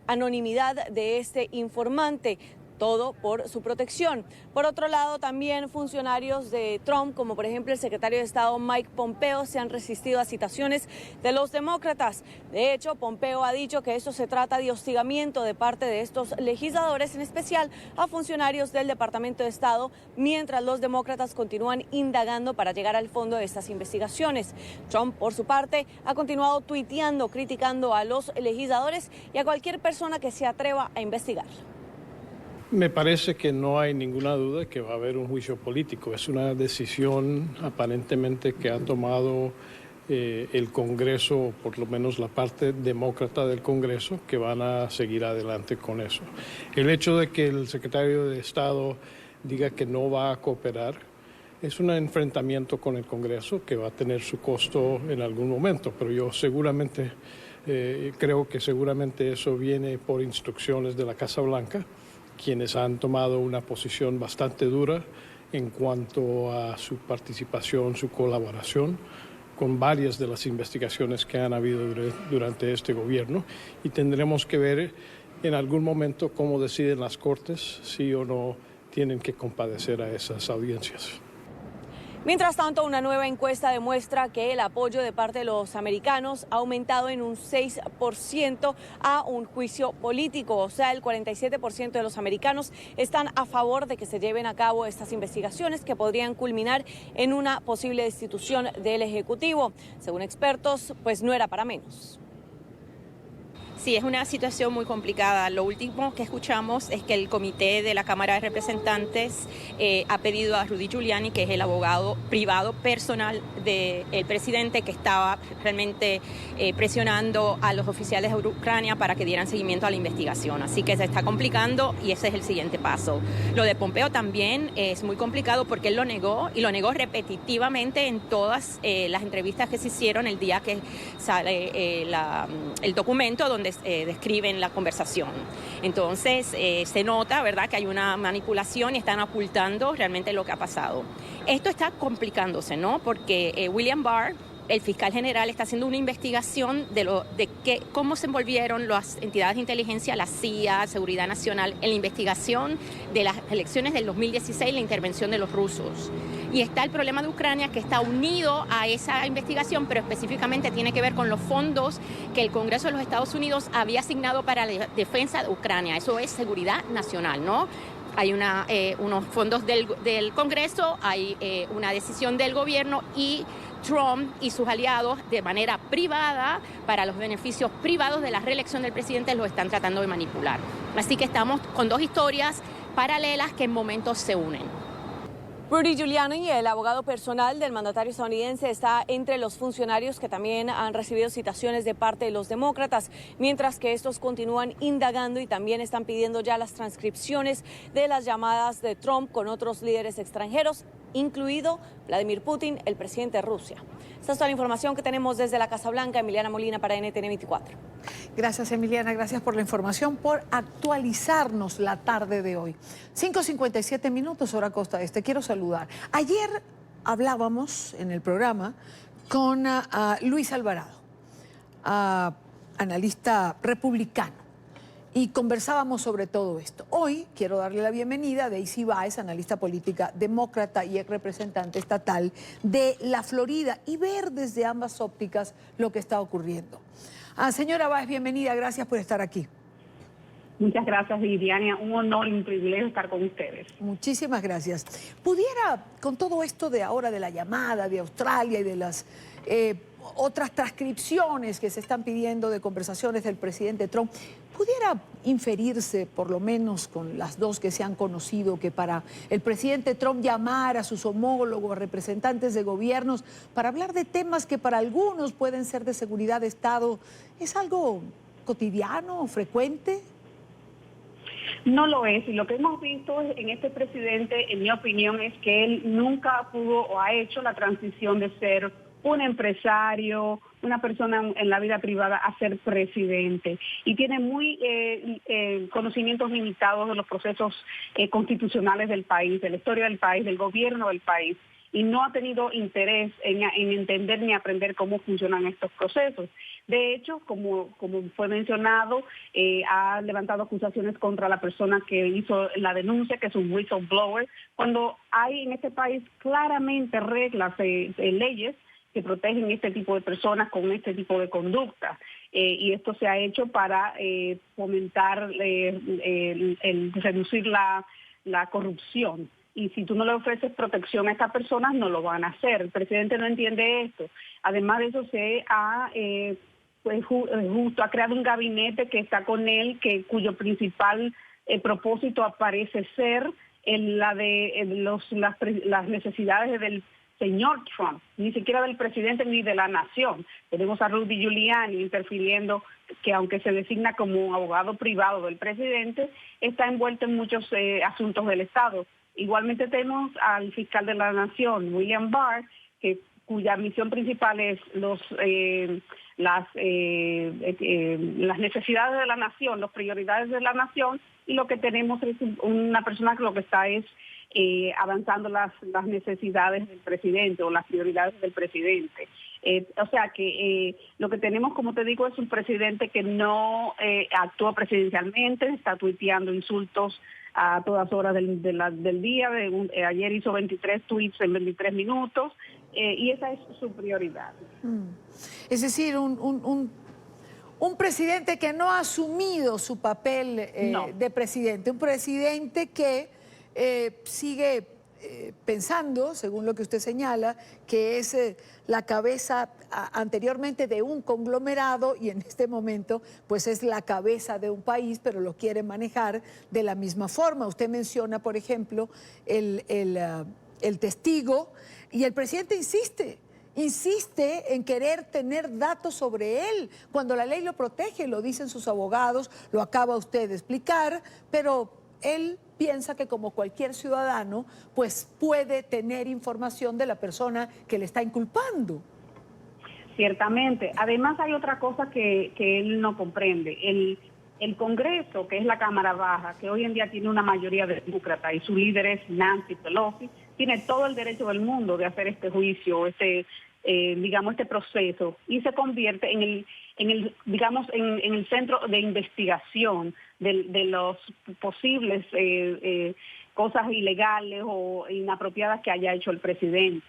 anonimidad de este informante, todo por su protección. Por otro lado, también funcionarios de Trump, como por ejemplo el secretario de Estado Mike Pompeo, se han resistido a citaciones de los demócratas. De hecho, Pompeo ha dicho que esto se trata de hostigamiento de parte de estos legisladores, en especial a funcionarios del Departamento de Estado, mientras los demócratas continúan indagando para llegar al fondo de estas investigaciones. Trump, por su parte, ha continuado tuiteando, criticando a los legisladores y a cualquier persona que se atreva a investigar. Me parece que no hay ninguna duda que va a haber un juicio político. Es una decisión aparentemente que ha tomado el Congreso, por lo menos la parte demócrata del Congreso, que van a seguir adelante con eso. El hecho de que el secretario de Estado diga que no va a cooperar es un enfrentamiento con el Congreso que va a tener su costo en algún momento, pero yo seguramente creo que seguramente eso viene por instrucciones de la Casa Blanca, quienes han tomado una posición bastante dura en cuanto a su participación, su colaboración con varias de las investigaciones que han habido durante este gobierno, y tendremos que ver en algún momento cómo deciden las Cortes si o no tienen que compadecer a esas audiencias. Mientras tanto, una nueva encuesta demuestra que el apoyo de parte de los americanos ha aumentado en un 6% a un juicio político. O sea, el 47% de los americanos están a favor de que se lleven a cabo estas investigaciones que podrían culminar en una posible destitución del Ejecutivo. Según expertos, pues no era para menos. Sí, es una situación muy complicada. Lo último que escuchamos es que el comité de la Cámara de Representantes ha pedido a Rudy Giuliani, que es el abogado privado personal del presidente, que estaba realmente presionando a los oficiales de Ucrania para que dieran seguimiento a la investigación. Así que se está complicando y ese es el siguiente paso. Lo de Pompeo también es muy complicado porque él lo negó y lo negó repetitivamente en todas las entrevistas que se hicieron el día que sale el documento donde describen la conversación. Entonces se nota, ¿verdad?, que hay una manipulación y están ocultando realmente lo que ha pasado. Esto está complicándose, ¿no? Porque William Barr, el fiscal general, está haciendo una investigación de cómo se envolvieron las entidades de inteligencia, la CIA, Seguridad Nacional, en la investigación de las elecciones del 2016, la intervención de los rusos. Y está el problema de Ucrania, que está unido a esa investigación, pero específicamente tiene que ver con los fondos que el Congreso de los Estados Unidos había asignado para la defensa de Ucrania. Eso es seguridad nacional, ¿no? Hay unos fondos del Congreso, hay una decisión del gobierno y Trump y sus aliados de manera privada, para los beneficios privados de la reelección del presidente, lo están tratando de manipular. Así que estamos con dos historias paralelas que en momentos se unen. Rudy Giuliani, el abogado personal del mandatario estadounidense, está entre los funcionarios que también han recibido citaciones de parte de los demócratas, mientras que estos continúan indagando y también están pidiendo ya las transcripciones de las llamadas de Trump con otros líderes extranjeros, incluido Vladimir Putin, el presidente de Rusia. Esta es toda la información que tenemos desde la Casa Blanca. Emiliana Molina para NTN 24. Gracias, Emiliana. Gracias por la información, por actualizarnos la tarde de hoy. 5:57 minutos, hora Costa Este. Quiero saludar. Ayer hablábamos en el programa con Luis Alvarado, analista republicano, y conversábamos sobre todo esto. Hoy quiero darle la bienvenida a Daisy Báez, analista política demócrata y ex representante estatal de la Florida, y ver desde ambas ópticas lo que está ocurriendo. Señora Báez, bienvenida, gracias por estar aquí. Muchas gracias, Viviana. Un honor y un privilegio estar con ustedes. Muchísimas gracias. ¿Pudiera, con todo esto de ahora de la llamada de Australia y de las otras transcripciones que se están pidiendo de conversaciones del presidente Trump, pudiera inferirse, por lo menos con las dos que se han conocido, que para el presidente Trump llamar a sus homólogos, representantes de gobiernos, para hablar de temas que para algunos pueden ser de seguridad de Estado, es algo cotidiano, frecuente? No lo es, y lo que hemos visto en este presidente, en mi opinión, es que él nunca pudo o ha hecho la transición de ser un empresario, una persona en la vida privada, a ser presidente. Y tiene muy conocimientos limitados de los procesos constitucionales del país, de la historia del país, del gobierno del país. Y no ha tenido interés en entender ni aprender cómo funcionan estos procesos. De hecho, como fue mencionado, ha levantado acusaciones contra la persona que hizo la denuncia, que es un whistleblower, cuando hay en este país claramente reglas, leyes que protegen este tipo de personas con este tipo de conducta. Y esto se ha hecho para fomentar, reducir la corrupción. Y si tú no le ofreces protección a estas personas, no lo van a hacer. El presidente no entiende esto. Además de eso, se ha justo ha creado un gabinete que está con él, cuyo principal propósito parece ser las necesidades del señor Trump, ni siquiera del presidente ni de la nación. Tenemos a Rudy Giuliani interfiriendo, que aunque se designa como abogado privado del presidente, está envuelto en muchos asuntos del Estado. Igualmente tenemos al fiscal de la nación, William Barr, cuya misión principal es las necesidades de la nación, las prioridades de la nación, y lo que tenemos es una persona que lo que está es avanzando las necesidades del presidente o las prioridades del presidente. O sea que lo que tenemos, como te digo, es un presidente que no actúa presidencialmente, está tuiteando insultos a todas horas del día. Ayer hizo 23 tweets en 23 minutos y esa es su prioridad. Es decir, un presidente que no ha asumido su papel de presidente, un presidente que sigue pensando, según lo que usted señala, que es la cabeza anteriormente de un conglomerado y en este momento pues es la cabeza de un país, pero lo quiere manejar de la misma forma. Usted menciona, por ejemplo, el testigo, y el presidente insiste en querer tener datos sobre él, cuando la ley lo protege, lo dicen sus abogados, lo acaba usted de explicar, pero él piensa que como cualquier ciudadano, pues puede tener información de la persona que le está inculpando. Ciertamente. Además hay otra cosa que él no comprende. El Congreso, que es la Cámara Baja, que hoy en día tiene una mayoría demócrata y su líder es Nancy Pelosi, tiene todo el derecho del mundo de hacer este juicio, este proceso, y se convierte en el centro de investigación de los posibles cosas ilegales o inapropiadas que haya hecho el presidente.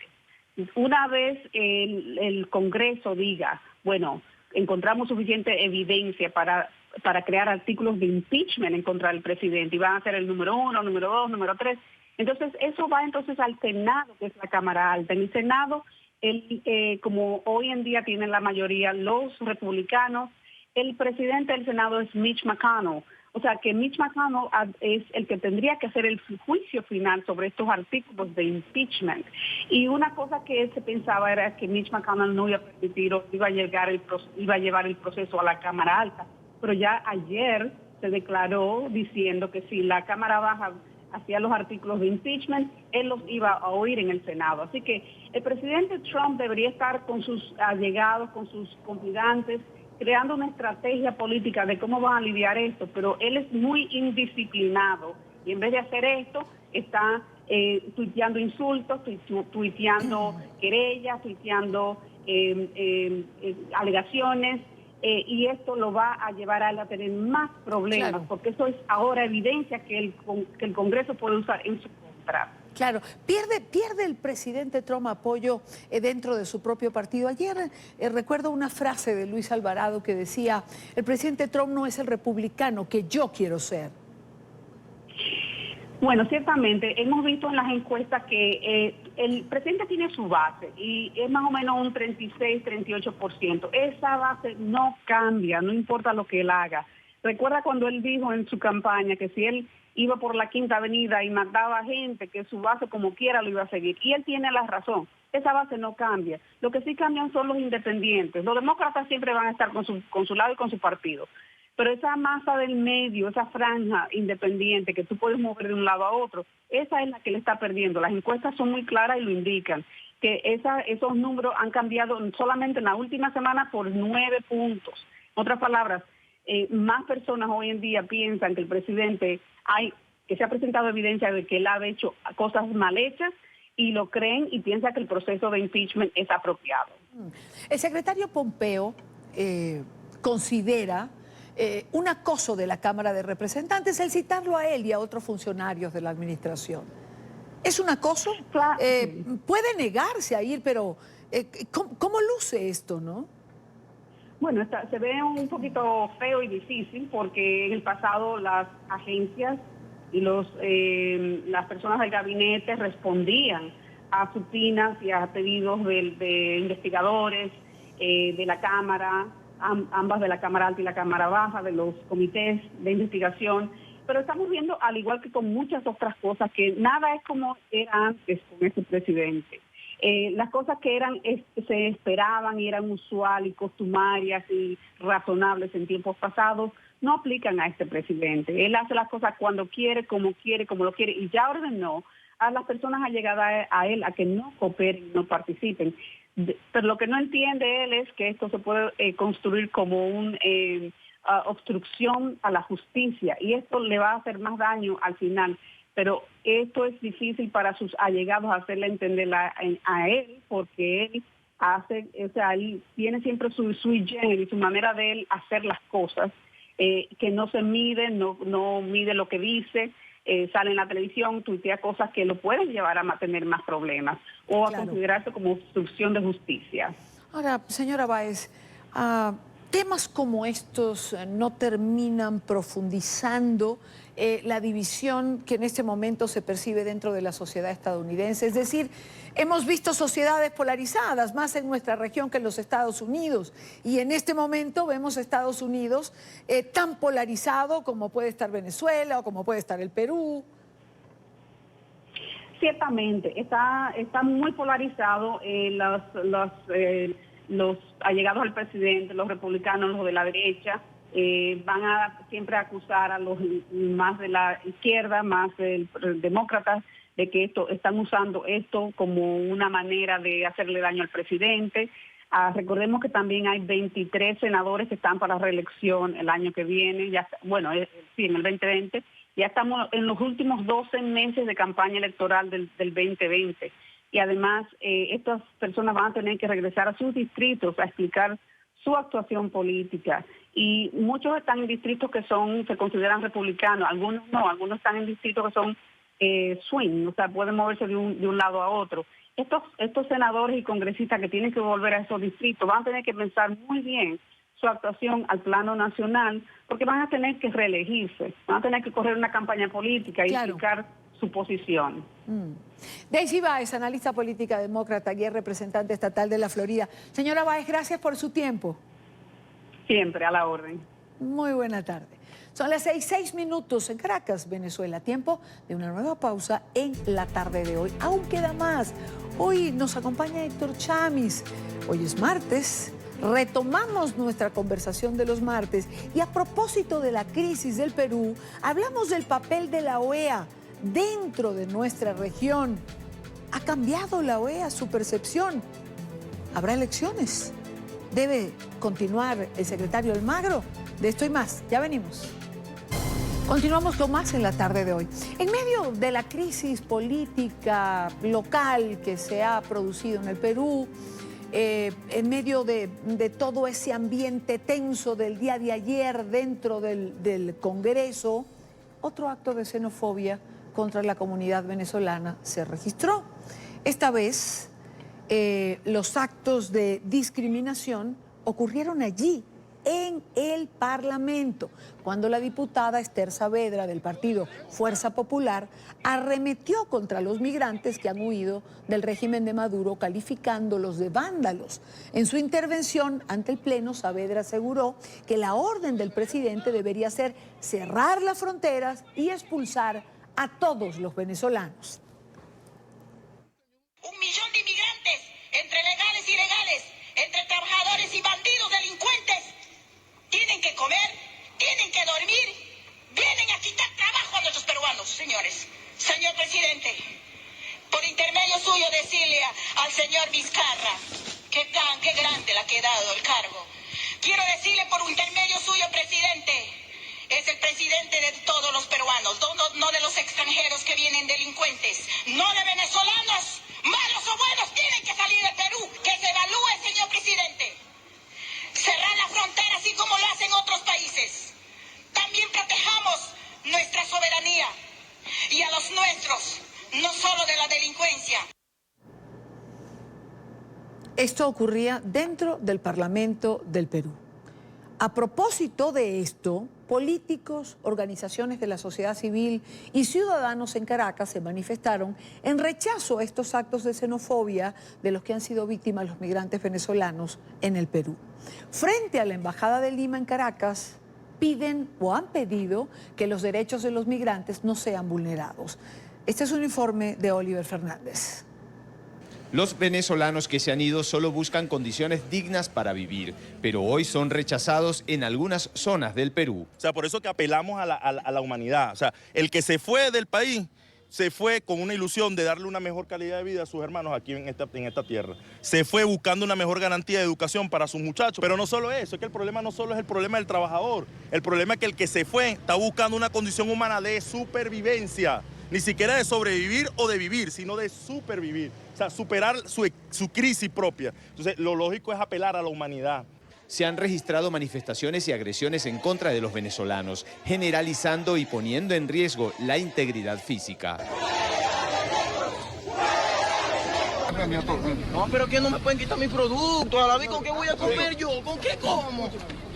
Una vez el Congreso diga, bueno, encontramos suficiente evidencia para crear artículos de impeachment en contra del presidente, y van a ser el número 1, número 2, número 3, entonces eso va entonces al Senado, que es la Cámara Alta. En el Senado, como hoy en día tienen la mayoría los republicanos, el presidente del Senado es Mitch McConnell, O sea, que Mitch McConnell es el que tendría que hacer el juicio final sobre estos artículos de impeachment. Y una cosa que se pensaba era que Mitch McConnell no iba a permitir o iba a llevar el proceso a la Cámara Alta. Pero ya ayer se declaró diciendo que si la Cámara Baja hacía los artículos de impeachment, él los iba a oír en el Senado. Así que el presidente Trump debería estar con sus allegados, con sus confidentes, creando una estrategia política de cómo van a lidiar esto, pero él es muy indisciplinado y en vez de hacer esto está tuiteando insultos, tuiteando querellas, tuiteando alegaciones, y esto lo va a llevar a él a tener más problemas, claro, porque eso es ahora evidencia que el Congreso puede usar en su contra. Claro, pierde el presidente Trump apoyo dentro de su propio partido. Ayer recuerdo una frase de Luis Alvarado que decía: el presidente Trump no es el republicano que yo quiero ser. Bueno, ciertamente hemos visto en las encuestas que el presidente tiene su base y es más o menos un 36-38%. Esa base no cambia, no importa lo que él haga. Recuerda cuando él dijo en su campaña que si él iba por la Quinta Avenida y mataba gente, que su base como quiera lo iba a seguir. Y él tiene la razón. Esa base no cambia. Lo que sí cambian son los independientes. Los demócratas siempre van a estar con su lado y con su partido. Pero esa masa del medio, esa franja independiente que tú puedes mover de un lado a otro, esa es la que le está perdiendo. Las encuestas son muy claras y lo indican, que esos números han cambiado solamente en la última semana por 9 puntos. En otras palabras, más personas hoy en día piensan que el presidente que se ha presentado evidencia de que él ha hecho cosas mal hechas y lo creen y piensan que el proceso de impeachment es apropiado. El secretario Pompeo considera un acoso de la Cámara de Representantes el citarlo a él y a otros funcionarios de la administración. ¿Es un acoso? Claro. Puede negarse a ir, pero ¿cómo luce esto, no? Bueno, se ve un poquito feo y difícil porque en el pasado las agencias y las personas del gabinete respondían a supinas y a pedidos de investigadores de la Cámara, ambas de la Cámara Alta y la Cámara Baja, de los comités de investigación. Pero estamos viendo, al igual que con muchas otras cosas, que nada es como era antes con este presidente. Las cosas que se esperaban y eran usuales y costumarias y razonables en tiempos pasados no aplican a este presidente. Él hace las cosas cuando quiere, como lo quiere, y ya ordenó a las personas allegadas a él a que no cooperen, no participen. Pero lo que no entiende él es que esto se puede construir como una obstrucción a la justicia, y esto le va a hacer más daño al final. Pero esto es difícil para sus allegados hacerle entender a él, porque él él tiene siempre su sui generis, su manera de él hacer las cosas, que no se mide, no mide lo que dice, sale en la televisión, tuitea cosas que lo pueden llevar a tener más problemas o a considerarse como obstrucción de justicia. Ahora, señora Báez, temas como estos no terminan profundizando la división que en este momento se percibe dentro de la sociedad estadounidense. Es decir, hemos visto sociedades polarizadas, más en nuestra región que en los Estados Unidos. Y en este momento vemos Estados Unidos tan polarizado como puede estar Venezuela o como puede estar el Perú. Ciertamente, está muy polarizado. Los allegados al presidente, los republicanos, los de la derecha, van a siempre acusar a los más de la izquierda, más demócratas, de que están usando esto como una manera de hacerle daño al presidente. Recordemos que también hay 23 senadores que están para reelección el año que viene, en el 2020. Ya estamos en los últimos 12 meses de campaña electoral del 2020. Y además estas personas van a tener que regresar a sus distritos a explicar su actuación política. Y muchos están en distritos que se consideran republicanos, algunos no, algunos están en distritos que son swing, o sea, pueden moverse de un lado a otro. Estos senadores y congresistas que tienen que volver a esos distritos van a tener que pensar muy bien su actuación al plano nacional, porque van a tener que reelegirse, van a tener que correr una campaña política y explicar su posición. Daisy Báez, analista política demócrata y representante estatal de la Florida. Señora Báez, gracias por su tiempo. Siempre, a la orden. Muy buena tarde. Son las 6:06 en Caracas, Venezuela. Tiempo de una nueva pausa en la tarde de hoy. Aún queda más. Hoy nos acompaña Héctor Chamis. Hoy es martes. Retomamos nuestra conversación de los martes. Y a propósito de la crisis del Perú, hablamos del papel de la OEA dentro de nuestra región. ¿Ha cambiado la OEA su percepción? ¿Habrá elecciones? ¿Debe continuar el secretario Almagro? De esto y más, ya venimos. Continuamos con más en la tarde de hoy. En medio de la crisis política local que se ha producido en el Perú, en medio de todo ese ambiente tenso del día de ayer dentro del Congreso, otro acto de xenofobia contra la comunidad venezolana se registró. Esta vez, los actos de discriminación ocurrieron allí, en el Parlamento, cuando la diputada Esther Saavedra del partido Fuerza Popular arremetió contra los migrantes que han huido del régimen de Maduro, calificándolos de vándalos. En su intervención ante el Pleno, Saavedra aseguró que la orden del presidente debería ser cerrar las fronteras y expulsar a todos los venezolanos. 1 millón de inmigrantes, entre legales y ilegales, entre trabajadores y bandidos, delincuentes. Tienen que comer, tienen que dormir, vienen a quitar trabajo a nuestros peruanos, señores. Señor presidente, por intermedio suyo decirle al señor Vizcarra, qué grande le ha quedado el cargo. Quiero decirle por intermedio suyo, presidente, es el presidente de todos los peruanos, no de los extranjeros que vienen delincuentes, no de venezolanos, malos o buenos, tienen que salir del Perú, que se evalúe, señor presidente. Cerrar la frontera así como lo hacen otros países. También protejamos nuestra soberanía y a los nuestros, no solo de la delincuencia. Esto ocurría dentro del Parlamento del Perú. A propósito de esto, políticos, organizaciones de la sociedad civil y ciudadanos en Caracas se manifestaron en rechazo a estos actos de xenofobia de los que han sido víctimas los migrantes venezolanos en el Perú. Frente a la Embajada de Lima en Caracas, piden o han pedido que los derechos de los migrantes no sean vulnerados. Este es un informe de Oliver Fernández. Los venezolanos que se han ido solo buscan condiciones dignas para vivir, pero hoy son rechazados en algunas zonas del Perú. O sea, por eso que apelamos a la humanidad. O sea, el que se fue del país, se fue con una ilusión de darle una mejor calidad de vida a sus hermanos aquí en esta tierra. Se fue buscando una mejor garantía de educación para sus muchachos. Pero no solo eso, es que el problema no solo es el problema del trabajador. El problema es que el que se fue está buscando una condición humana de supervivencia. Ni siquiera de sobrevivir o de vivir, sino de supervivir. O sea, superar su crisis propia. Entonces, lo lógico es apelar a la humanidad. Se han registrado manifestaciones y agresiones en contra de los venezolanos, generalizando y poniendo en riesgo la integridad física. No, pero que no me pueden quitar mi producto. A la vez, ¿con qué voy a comer yo? ¿Con qué como?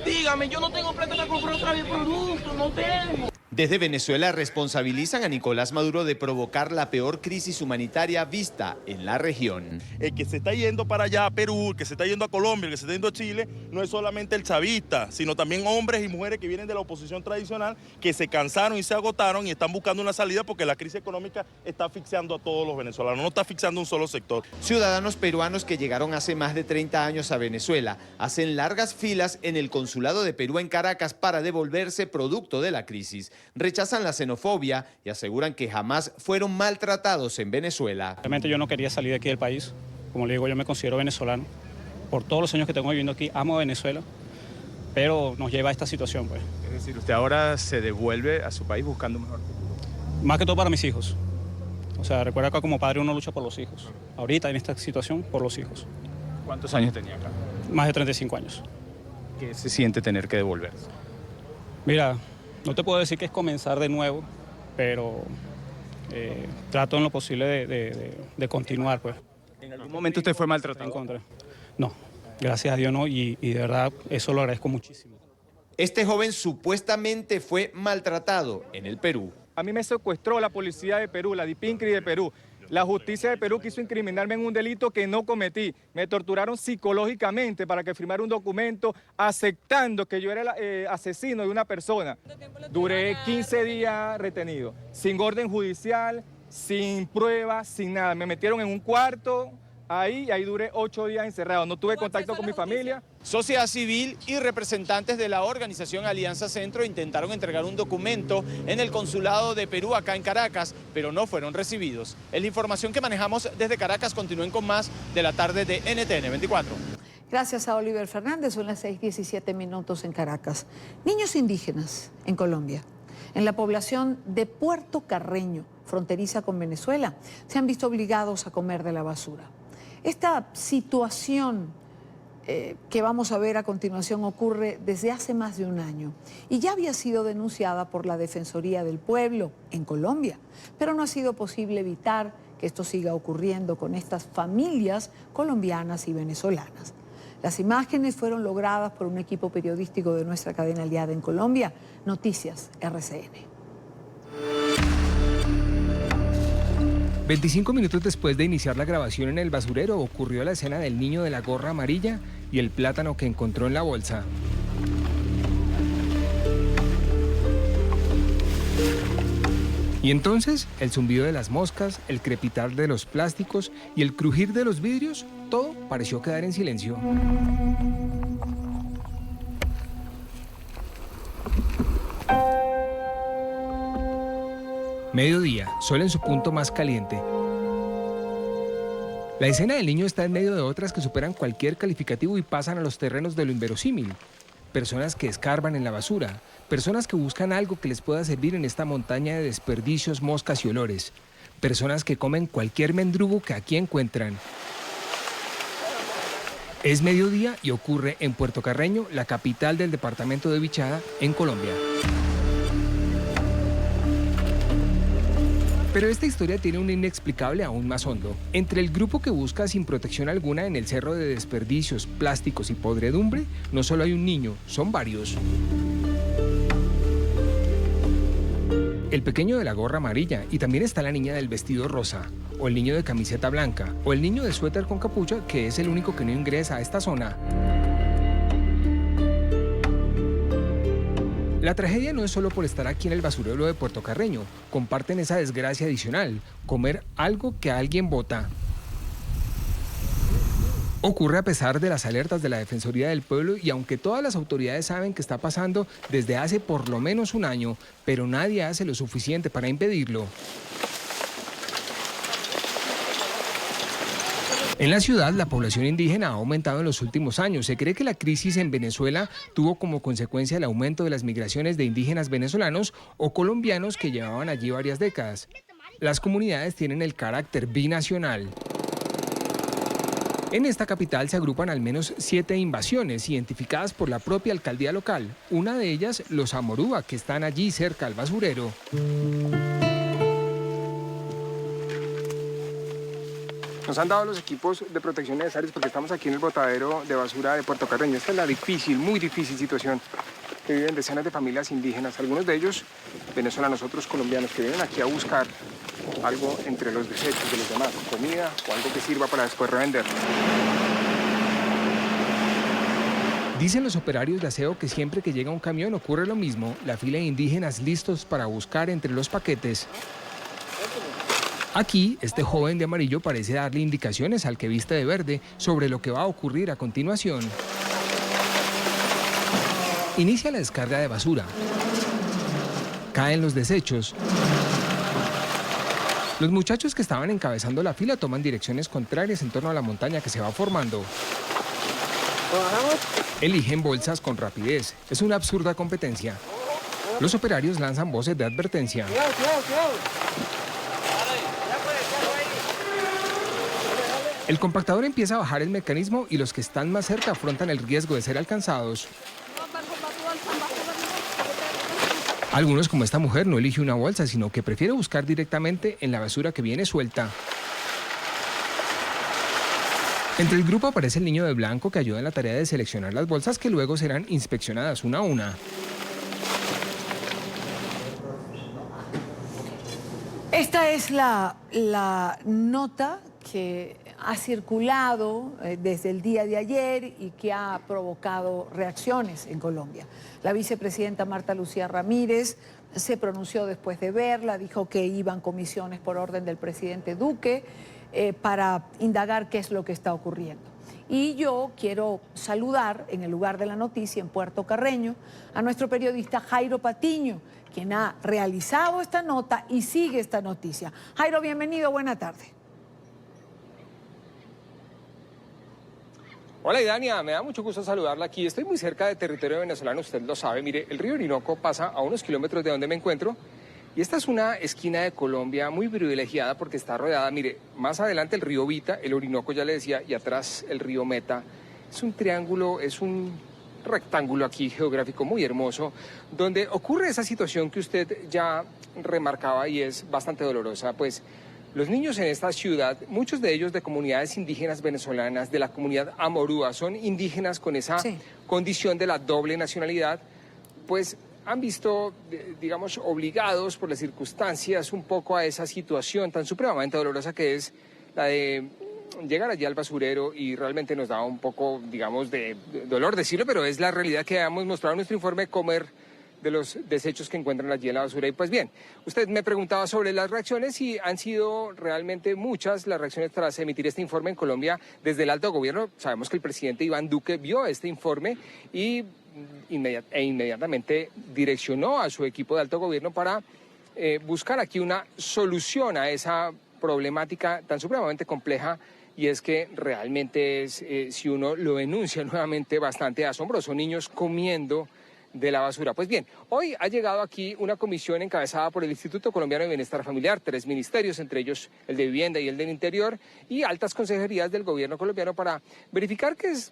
Dígame, yo no tengo plata para comprar otra vez producto, no tengo. Desde Venezuela responsabilizan a Nicolás Maduro de provocar la peor crisis humanitaria vista en la región. El que se está yendo para allá a Perú, el que se está yendo a Colombia, el que se está yendo a Chile, no es solamente el chavista, sino también hombres y mujeres que vienen de la oposición tradicional, que se cansaron y se agotaron y están buscando una salida porque la crisis económica está asfixiando a todos los venezolanos, no está asfixiando un solo sector. Ciudadanos peruanos que llegaron hace más de 30 años a Venezuela hacen largas filas en el consulado de Perú en Caracas para devolverse producto de la crisis. Rechazan la xenofobia y aseguran que jamás fueron maltratados en Venezuela. Realmente yo no quería salir de aquí del país. Como le digo, yo me considero venezolano. Por todos los años que tengo viviendo aquí, amo a Venezuela, pero nos lleva a esta situación, pues. Es decir, usted ahora se devuelve a su país buscando un mejor futuro. Más que todo para mis hijos. O sea, recuerda que como padre uno lucha por los hijos. Ahorita, en esta situación, por los hijos. ¿Cuántos años tenía acá? Más de 35 años. ¿Qué se siente tener que devolverse? Mira, no te puedo decir que es comenzar de nuevo, pero trato en lo posible de continuar, pues. ¿En algún momento usted fue maltratado? No, gracias a Dios no, y de verdad eso lo agradezco muchísimo. Este joven supuestamente fue maltratado en el Perú. A mí me secuestró la policía de Perú, la DIPINCRI de Perú. La justicia de Perú quiso incriminarme en un delito que no cometí. Me torturaron psicológicamente para que firmara un documento aceptando que yo era el asesino de una persona. Duré 15 días retenido, sin orden judicial, sin pruebas, sin nada. Me metieron en un cuarto, ahí duré 8 días encerrado. No tuve contacto con mi familia. Sociedad civil y representantes de la organización Alianza Centro intentaron entregar un documento en el consulado de Perú acá en Caracas, pero no fueron recibidos. Es la información que manejamos desde Caracas. Continúen con más de la tarde de NTN 24. Gracias a Oliver Fernández, son las 6:17 en Caracas. Niños indígenas en Colombia, en la población de Puerto Carreño, fronteriza con Venezuela, se han visto obligados a comer de la basura. Esta situación que vamos a ver a continuación ocurre desde hace más de un año y ya había sido denunciada por la Defensoría del Pueblo en Colombia, pero no ha sido posible evitar que esto siga ocurriendo con estas familias colombianas y venezolanas. Las imágenes fueron logradas por un equipo periodístico de nuestra cadena aliada en Colombia, Noticias RCN. 25 minutos después de iniciar la grabación en el basurero, ocurrió la escena del niño de la gorra amarilla y el plátano que encontró en la bolsa. Y entonces, el zumbido de las moscas, el crepitar de los plásticos y el crujir de los vidrios, todo pareció quedar en silencio. Mediodía, sol en su punto más caliente. La escena del niño está en medio de otras que superan cualquier calificativo y pasan a los terrenos de lo inverosímil. Personas que escarban en la basura, personas que buscan algo que les pueda servir en esta montaña de desperdicios, moscas y olores. Personas que comen cualquier mendrugo que aquí encuentran. Es mediodía y ocurre en Puerto Carreño, la capital del departamento de Vichada, en Colombia. Pero esta historia tiene un inexplicable aún más hondo. Entre el grupo que busca sin protección alguna en el cerro de desperdicios, plásticos y podredumbre, no solo hay un niño, son varios. El pequeño de la gorra amarilla, y también está la niña del vestido rosa, o el niño de camiseta blanca, o el niño de suéter con capucha, que es el único que no ingresa a esta zona. La tragedia no es solo por estar aquí en el basurero de Puerto Carreño, comparten esa desgracia adicional, comer algo que alguien bota. Ocurre a pesar de las alertas de la Defensoría del Pueblo y aunque todas las autoridades saben que está pasando desde hace por lo menos un año, pero nadie hace lo suficiente para impedirlo. En la ciudad, la población indígena ha aumentado en los últimos años. Se cree que la crisis en Venezuela tuvo como consecuencia el aumento de las migraciones de indígenas venezolanos o colombianos que llevaban allí varias décadas. Las comunidades tienen el carácter binacional. En esta capital se agrupan al menos 7 invasiones identificadas por la propia alcaldía local. Una de ellas, los Amorúa, que están allí cerca al basurero. Nos han dado los equipos de protección necesarios porque estamos aquí en el botadero de basura de Puerto Carreño. Esta es la difícil, muy difícil situación que viven decenas de familias indígenas, algunos de ellos venezolanos, otros colombianos, que vienen aquí a buscar algo entre los desechos de los demás, comida o algo que sirva para después revender. Dicen los operarios de aseo que siempre que llega un camión ocurre lo mismo, la fila de indígenas listos para buscar entre los paquetes. Aquí, este joven de amarillo parece darle indicaciones al que viste de verde sobre lo que va a ocurrir a continuación. Inicia la descarga de basura. Caen los desechos. Los muchachos que estaban encabezando la fila toman direcciones contrarias en torno a la montaña que se va formando. Eligen bolsas con rapidez. Es una absurda competencia. Los operarios lanzan voces de advertencia. El compactador empieza a bajar el mecanismo y los que están más cerca afrontan el riesgo de ser alcanzados. Algunos, como esta mujer, no elige una bolsa, sino que prefiere buscar directamente en la basura que viene suelta. Entre el grupo aparece el niño de blanco que ayuda en la tarea de seleccionar las bolsas que luego serán inspeccionadas una a una. Esta Es la nota que ha circulado desde el día de ayer y que ha provocado reacciones en Colombia. La vicepresidenta Marta Lucía Ramírez se pronunció después de verla, dijo que iban comisiones por orden del presidente Duque para indagar qué es lo que está ocurriendo. Y yo quiero saludar en el lugar de la noticia, en Puerto Carreño, a nuestro periodista Jairo Patiño, quien ha realizado esta nota y sigue esta noticia. Jairo, bienvenido, buena tarde. Hola Idania, me da mucho gusto saludarla aquí. Estoy muy cerca de territorio venezolano, usted lo sabe. Mire, el río Orinoco pasa a unos kilómetros de donde me encuentro y esta es una esquina de Colombia muy privilegiada porque está rodeada, mire, más adelante el río Vita, el Orinoco ya le decía, y atrás el río Meta. Es un triángulo, es un rectángulo aquí geográfico muy hermoso, donde ocurre esa situación que usted ya remarcaba y es bastante dolorosa, pues los niños en esta ciudad, muchos de ellos de comunidades indígenas venezolanas, de la comunidad amorúa, son indígenas con esa condición de la doble nacionalidad, pues han visto, digamos, obligados por las circunstancias un poco a esa situación tan supremamente dolorosa que es la de llegar allí al basurero y realmente nos da un poco, digamos, de dolor decirlo, pero es la realidad que hemos mostrado en nuestro informe, comer de los desechos que encuentran allí en la basura. Y pues bien, usted me preguntaba sobre las reacciones y han sido realmente muchas las reacciones tras emitir este informe en Colombia desde el alto gobierno. Sabemos que el presidente Iván Duque vio este informe y inmediatamente direccionó a su equipo de alto gobierno para buscar aquí una solución a esa problemática tan supremamente compleja. Y es que realmente es, si uno lo enuncia nuevamente, bastante asombroso. Niños comiendo de la basura. Pues bien, hoy ha llegado aquí una comisión encabezada por el Instituto Colombiano de Bienestar Familiar, 3 ministerios, entre ellos el de Vivienda y el del Interior, y altas consejerías del gobierno colombiano para verificar qué es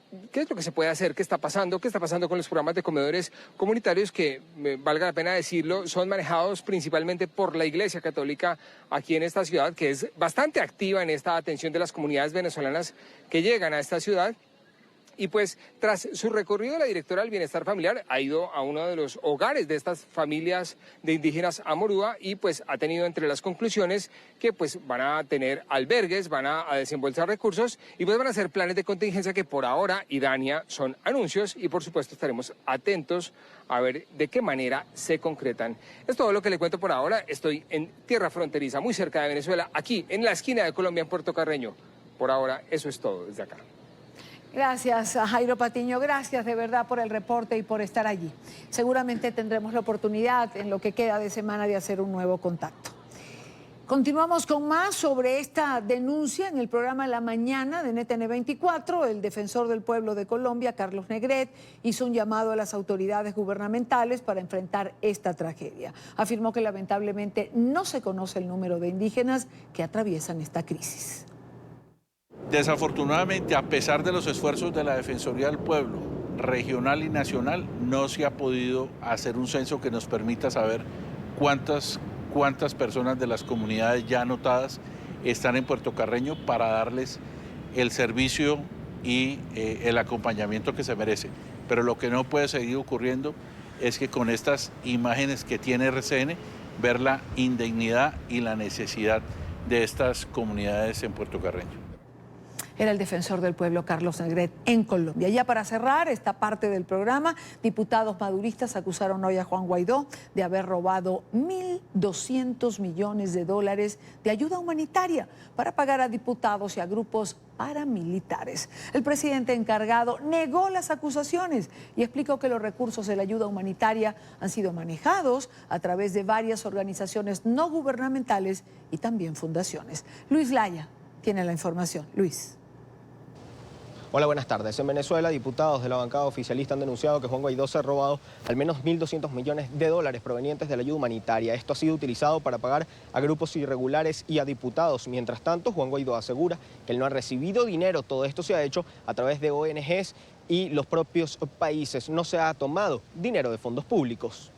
lo que se puede hacer, qué está pasando con los programas de comedores comunitarios que, valga la pena decirlo, son manejados principalmente por la Iglesia Católica aquí en esta ciudad, que es bastante activa en esta atención de las comunidades venezolanas que llegan a esta ciudad. Y pues tras su recorrido, la directora del Bienestar Familiar ha ido a uno de los hogares de estas familias de indígenas amorúa y pues ha tenido entre las conclusiones que pues van a tener albergues, van a desembolsar recursos y pues van a hacer planes de contingencia que por ahora, Idania, son anuncios y por supuesto estaremos atentos a ver de qué manera se concretan. Es todo lo que le cuento por ahora. Estoy en tierra fronteriza, muy cerca de Venezuela, aquí en la esquina de Colombia, en Puerto Carreño. Por ahora, eso es todo desde acá. Gracias, Jairo Patiño, gracias de verdad por el reporte y por estar allí. Seguramente tendremos la oportunidad en lo que queda de semana de hacer un nuevo contacto. Continuamos con más sobre esta denuncia en el programa La Mañana de NTN 24. El defensor del pueblo de Colombia, Carlos Negret, hizo un llamado a las autoridades gubernamentales para enfrentar esta tragedia. Afirmó que lamentablemente no se conoce el número de indígenas que atraviesan esta crisis. Desafortunadamente, a pesar de los esfuerzos de la Defensoría del Pueblo, regional y nacional, no se ha podido hacer un censo que nos permita saber cuántas personas de las comunidades ya anotadas están en Puerto Carreño para darles el servicio y el acompañamiento que se merece. Pero lo que no puede seguir ocurriendo es que con estas imágenes que tiene RCN, ver la indignidad y la necesidad de estas comunidades en Puerto Carreño. Era el defensor del pueblo Carlos Negret en Colombia. Ya para cerrar esta parte del programa, diputados maduristas acusaron hoy a Juan Guaidó de haber robado 1.200 millones de dólares de ayuda humanitaria para pagar a diputados y a grupos paramilitares. El presidente encargado negó las acusaciones y explicó que los recursos de la ayuda humanitaria han sido manejados a través de varias organizaciones no gubernamentales y también fundaciones. Luis Laya tiene la información. Luis. Hola, buenas tardes. En Venezuela, diputados de la bancada oficialista han denunciado que Juan Guaidó se ha robado al menos 1.200 millones de dólares provenientes de la ayuda humanitaria. Esto ha sido utilizado para pagar a grupos irregulares y a diputados. Mientras tanto, Juan Guaidó asegura que él no ha recibido dinero. Todo esto se ha hecho a través de ONGs y los propios países. No se ha tomado dinero de fondos públicos.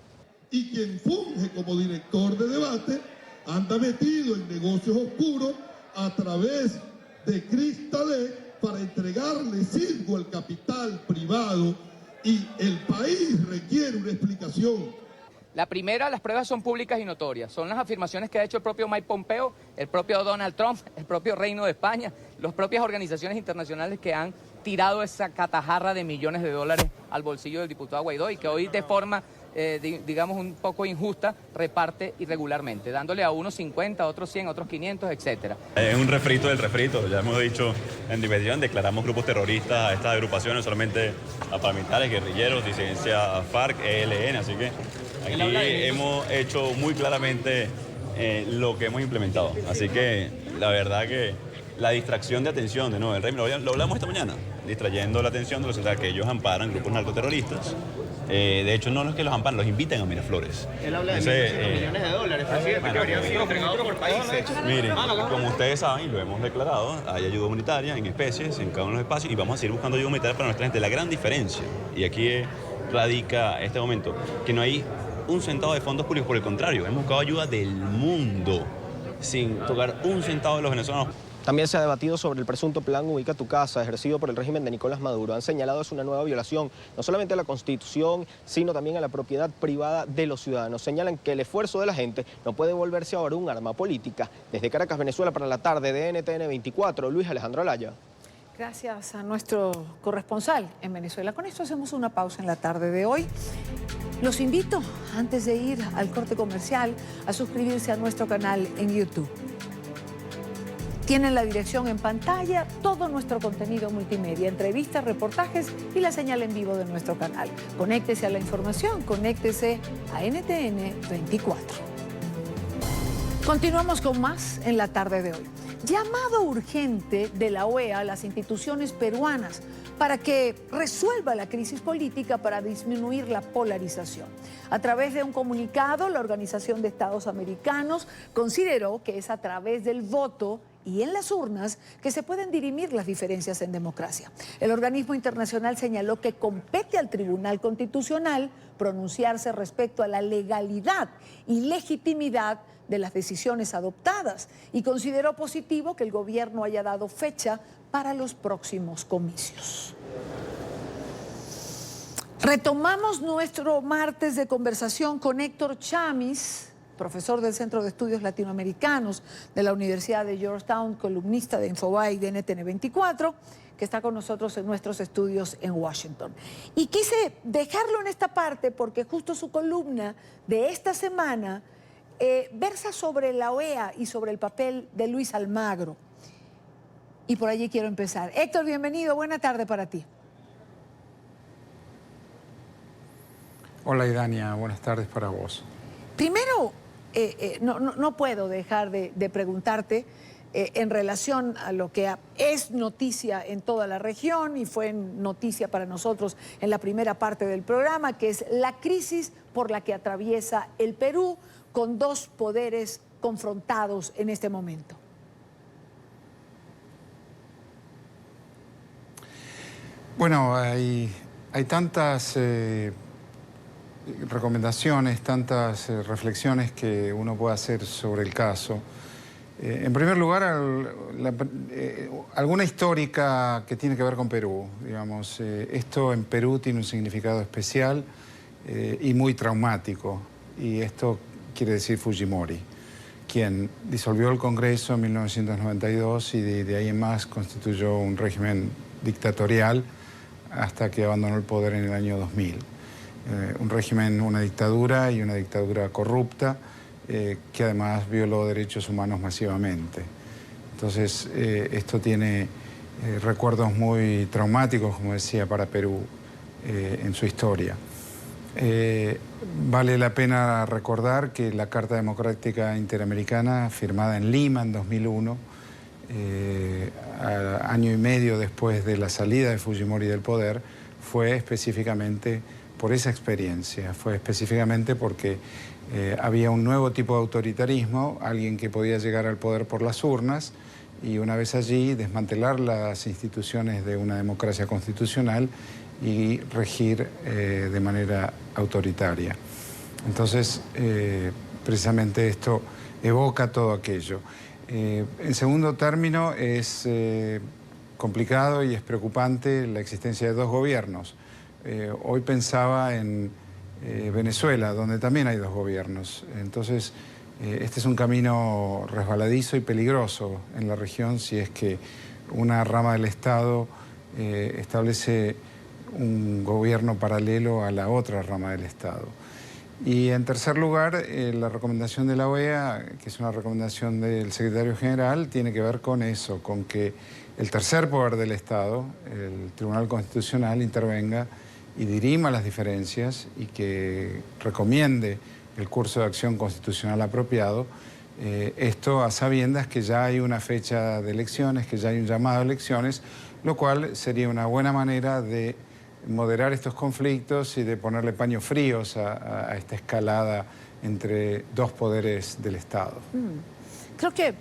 Y quien funge como director de debate anda metido en negocios oscuros a través de Cristalex para entregarle circo al capital privado y el país requiere una explicación. La primera, las pruebas son públicas y notorias. Son las afirmaciones que ha hecho el propio Mike Pompeo, el propio Donald Trump, el propio Reino de España, las propias organizaciones internacionales que han tirado esa catajarra de millones de dólares al bolsillo del diputado Guaidó y que hoy de forma, digamos, un poco injusta, reparte irregularmente, dándole a unos 50, a otros 100, a otros 500, etcétera. Es un refrito del refrito. Ya hemos dicho en Diversión, declaramos grupos terroristas a estas agrupaciones, solamente a paramilitares, guerrilleros, disidencia FARC, ELN, así que aquí hemos hecho muy claramente lo que hemos implementado. Así que la verdad que la distracción de atención de nuevo del régimen, lo hablamos esta mañana, distrayendo la atención de los centrales, que ellos amparan grupos narcoterroristas. De hecho, no los que los amparan, los invitan a Miraflores. Él habla de 1.200 millones de dólares, presidente, que habrían sido entregados por países. Miren, como ustedes saben, y lo hemos declarado, hay ayuda humanitaria en especies, en cada uno de los espacios, y vamos a seguir buscando ayuda humanitaria para nuestra gente. La gran diferencia, y aquí radica este momento, que no hay un centavo de fondos públicos, por el contrario, hemos buscado ayuda del mundo, sin tocar un centavo de los venezolanos. También se ha debatido sobre el presunto plan Ubica tu casa, ejercido por el régimen de Nicolás Maduro. Han señalado es una nueva violación, no solamente a la Constitución, sino también a la propiedad privada de los ciudadanos. Señalan que el esfuerzo de la gente no puede volverse ahora un arma política. Desde Caracas, Venezuela, para la tarde de NTN 24, Luis Alejandro Alaya. Gracias a nuestro corresponsal en Venezuela. Con esto hacemos una pausa en la tarde de hoy. Los invito, antes de ir al corte comercial, a suscribirse a nuestro canal en YouTube. Tienen la dirección en pantalla, todo nuestro contenido multimedia, entrevistas, reportajes y la señal en vivo de nuestro canal. Conéctese a la información, conéctese a NTN 24. Continuamos con más en la tarde de hoy. Llamado urgente de la OEA a las instituciones peruanas para que resuelva la crisis política para disminuir la polarización. A través de un comunicado, la Organización de Estados Americanos consideró que es a través del voto y en las urnas que se pueden dirimir las diferencias en democracia. El organismo internacional señaló que compete al Tribunal Constitucional pronunciarse respecto a la legalidad y legitimidad de las decisiones adoptadas y consideró positivo que el gobierno haya dado fecha para los próximos comicios. Retomamos nuestro martes de conversación con Héctor Chamis, profesor del Centro de Estudios Latinoamericanos de la Universidad de Georgetown, columnista de Infobae de NTN 24, que está con nosotros en nuestros estudios en Washington. Y quise dejarlo en esta parte porque justo su columna de esta semana versa sobre la OEA y sobre el papel de Luis Almagro. Y por allí quiero empezar. Héctor, bienvenido. Buena tarde para ti. Hola, Idania. Buenas tardes para vos. Primero, no puedo dejar de preguntarte en relación a lo que es noticia en toda la región y fue noticia para nosotros en la primera parte del programa, que es la crisis por la que atraviesa el Perú con dos poderes confrontados en este momento. Bueno, hay tantas recomendaciones, tantas reflexiones que uno puede hacer sobre el caso. En primer lugar, alguna histórica que tiene que ver con Perú. Digamos, esto en Perú tiene un significado especial y muy traumático. Y esto quiere decir Fujimori, quien disolvió el Congreso en 1992 y de ahí en más constituyó un régimen dictatorial hasta que abandonó el poder en el año 2000. Un régimen, una dictadura y una dictadura corrupta que además violó derechos humanos masivamente. Entonces, esto tiene recuerdos muy traumáticos, como decía, para Perú en su historia. Vale la pena recordar que la Carta Democrática Interamericana, firmada en Lima en 2001, año y medio después de la salida de Fujimori del poder, fue específicamente por esa experiencia, fue específicamente porque había un nuevo tipo de autoritarismo, alguien que podía llegar al poder por las urnas y una vez allí desmantelar las instituciones de una democracia constitucional y regir de manera autoritaria. Entonces, precisamente esto evoca todo aquello. En segundo término, es complicado y es preocupante la existencia de dos gobiernos. Hoy pensaba en Venezuela, donde también hay dos gobiernos. Entonces, este es un camino resbaladizo y peligroso en la región si es que una rama del Estado establece un gobierno paralelo a la otra rama del Estado. Y en tercer lugar, la recomendación de la OEA, que es una recomendación del secretario general, tiene que ver con eso, con que el tercer poder del Estado, el Tribunal Constitucional, intervenga y dirima las diferencias y que recomiende el curso de acción constitucional apropiado. Esto a sabiendas que ya hay una fecha de elecciones, que ya hay un llamado a elecciones, lo cual sería una buena manera de moderar estos conflictos y de ponerle paños fríos a esta escalada entre dos poderes del Estado. Creo que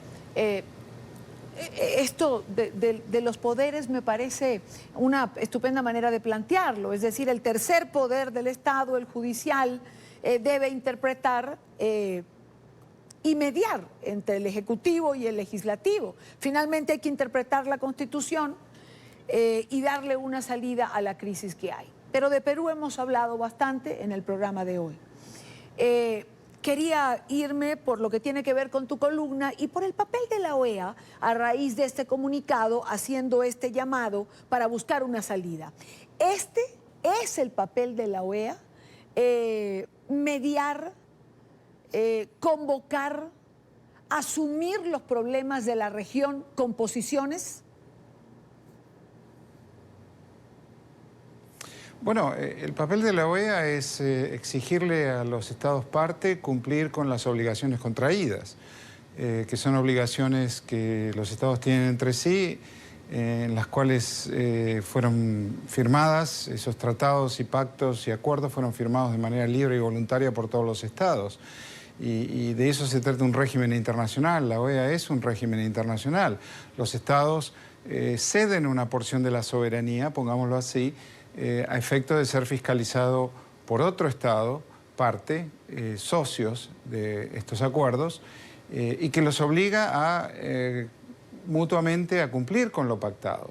esto de los poderes me parece una estupenda manera de plantearlo. Es decir, el tercer poder del Estado, el judicial, debe interpretar y mediar entre el Ejecutivo y el Legislativo. Finalmente hay que interpretar la Constitución y darle una salida a la crisis que hay. Pero de Perú hemos hablado bastante en el programa de hoy. Quería irme por lo que tiene que ver con tu columna y por el papel de la OEA a raíz de este comunicado, haciendo este llamado para buscar una salida. Este es el papel de la OEA, mediar, convocar, asumir los problemas de la región con posiciones. Bueno, el papel de la OEA es exigirle a los Estados parte cumplir con las obligaciones contraídas, que son obligaciones que los Estados tienen entre sí, en las cuales fueron firmadas, esos tratados y pactos y acuerdos fueron firmados de manera libre y voluntaria por todos los Estados. Y de eso se trata un régimen internacional. La OEA es un régimen internacional. Los Estados ceden una porción de la soberanía, pongámoslo así, a efecto de ser fiscalizado por otro Estado, parte, socios de estos acuerdos, y que los obliga a mutuamente a cumplir con lo pactado.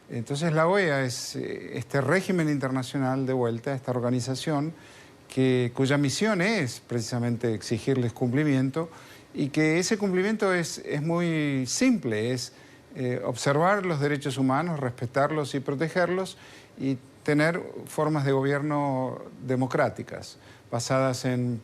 Entonces la OEA es este régimen internacional de vuelta, esta organización cuya misión es precisamente exigirles cumplimiento y que ese cumplimiento es muy simple, es observar los derechos humanos, respetarlos y protegerlos y tener formas de gobierno democráticas, basadas en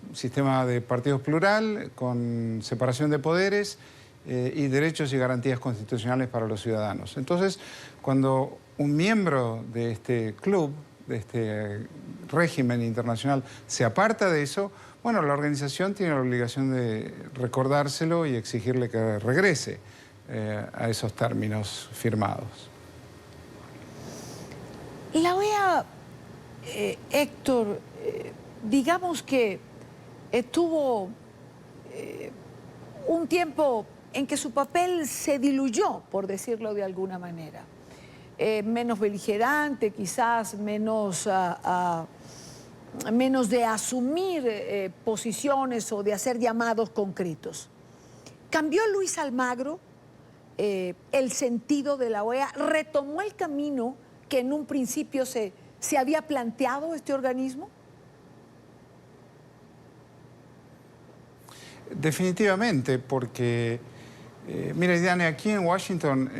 un sistema de partidos plural, con separación de poderes y derechos y garantías constitucionales para los ciudadanos. Entonces, cuando un miembro de este club, de este régimen internacional, se aparta de eso, bueno, la organización tiene la obligación de recordárselo y exigirle que regrese a esos términos firmados. La OEA, Héctor, digamos que tuvo un tiempo en que su papel se diluyó, por decirlo de alguna manera. Menos beligerante, quizás menos de asumir posiciones o de hacer llamados concretos. ¿Cambió Luis Almagro el sentido de la OEA? ¿Retomó el camino que en un principio se había planteado este organismo? Definitivamente, porque, mira, Diane, aquí en Washington,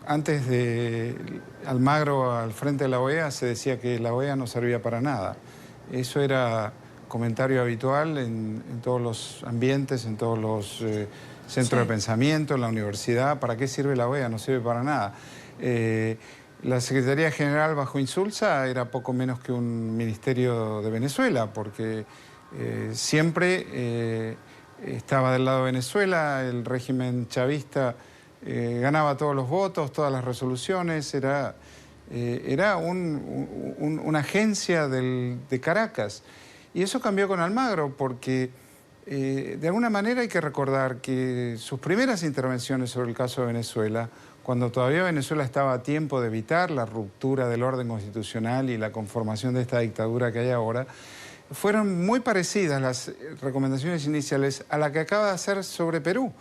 antes de Almagro al frente de la OEA, se decía que la OEA no servía para nada. Eso era comentario habitual en todos los ambientes, en todos los centros de pensamiento, en la universidad. ¿Para qué sirve la OEA? No sirve para nada. La Secretaría General bajo Insulza era poco menos que un ministerio de Venezuela, porque siempre estaba del lado de Venezuela, el régimen chavista ganaba todos los votos, todas las resoluciones, era una agencia de Caracas. Y eso cambió con Almagro, porque de alguna manera hay que recordar que sus primeras intervenciones sobre el caso de Venezuela, cuando todavía Venezuela estaba a tiempo de evitar la ruptura del orden constitucional y la conformación de esta dictadura que hay ahora, fueron muy parecidas las recomendaciones iniciales a la que acaba de hacer sobre Perú,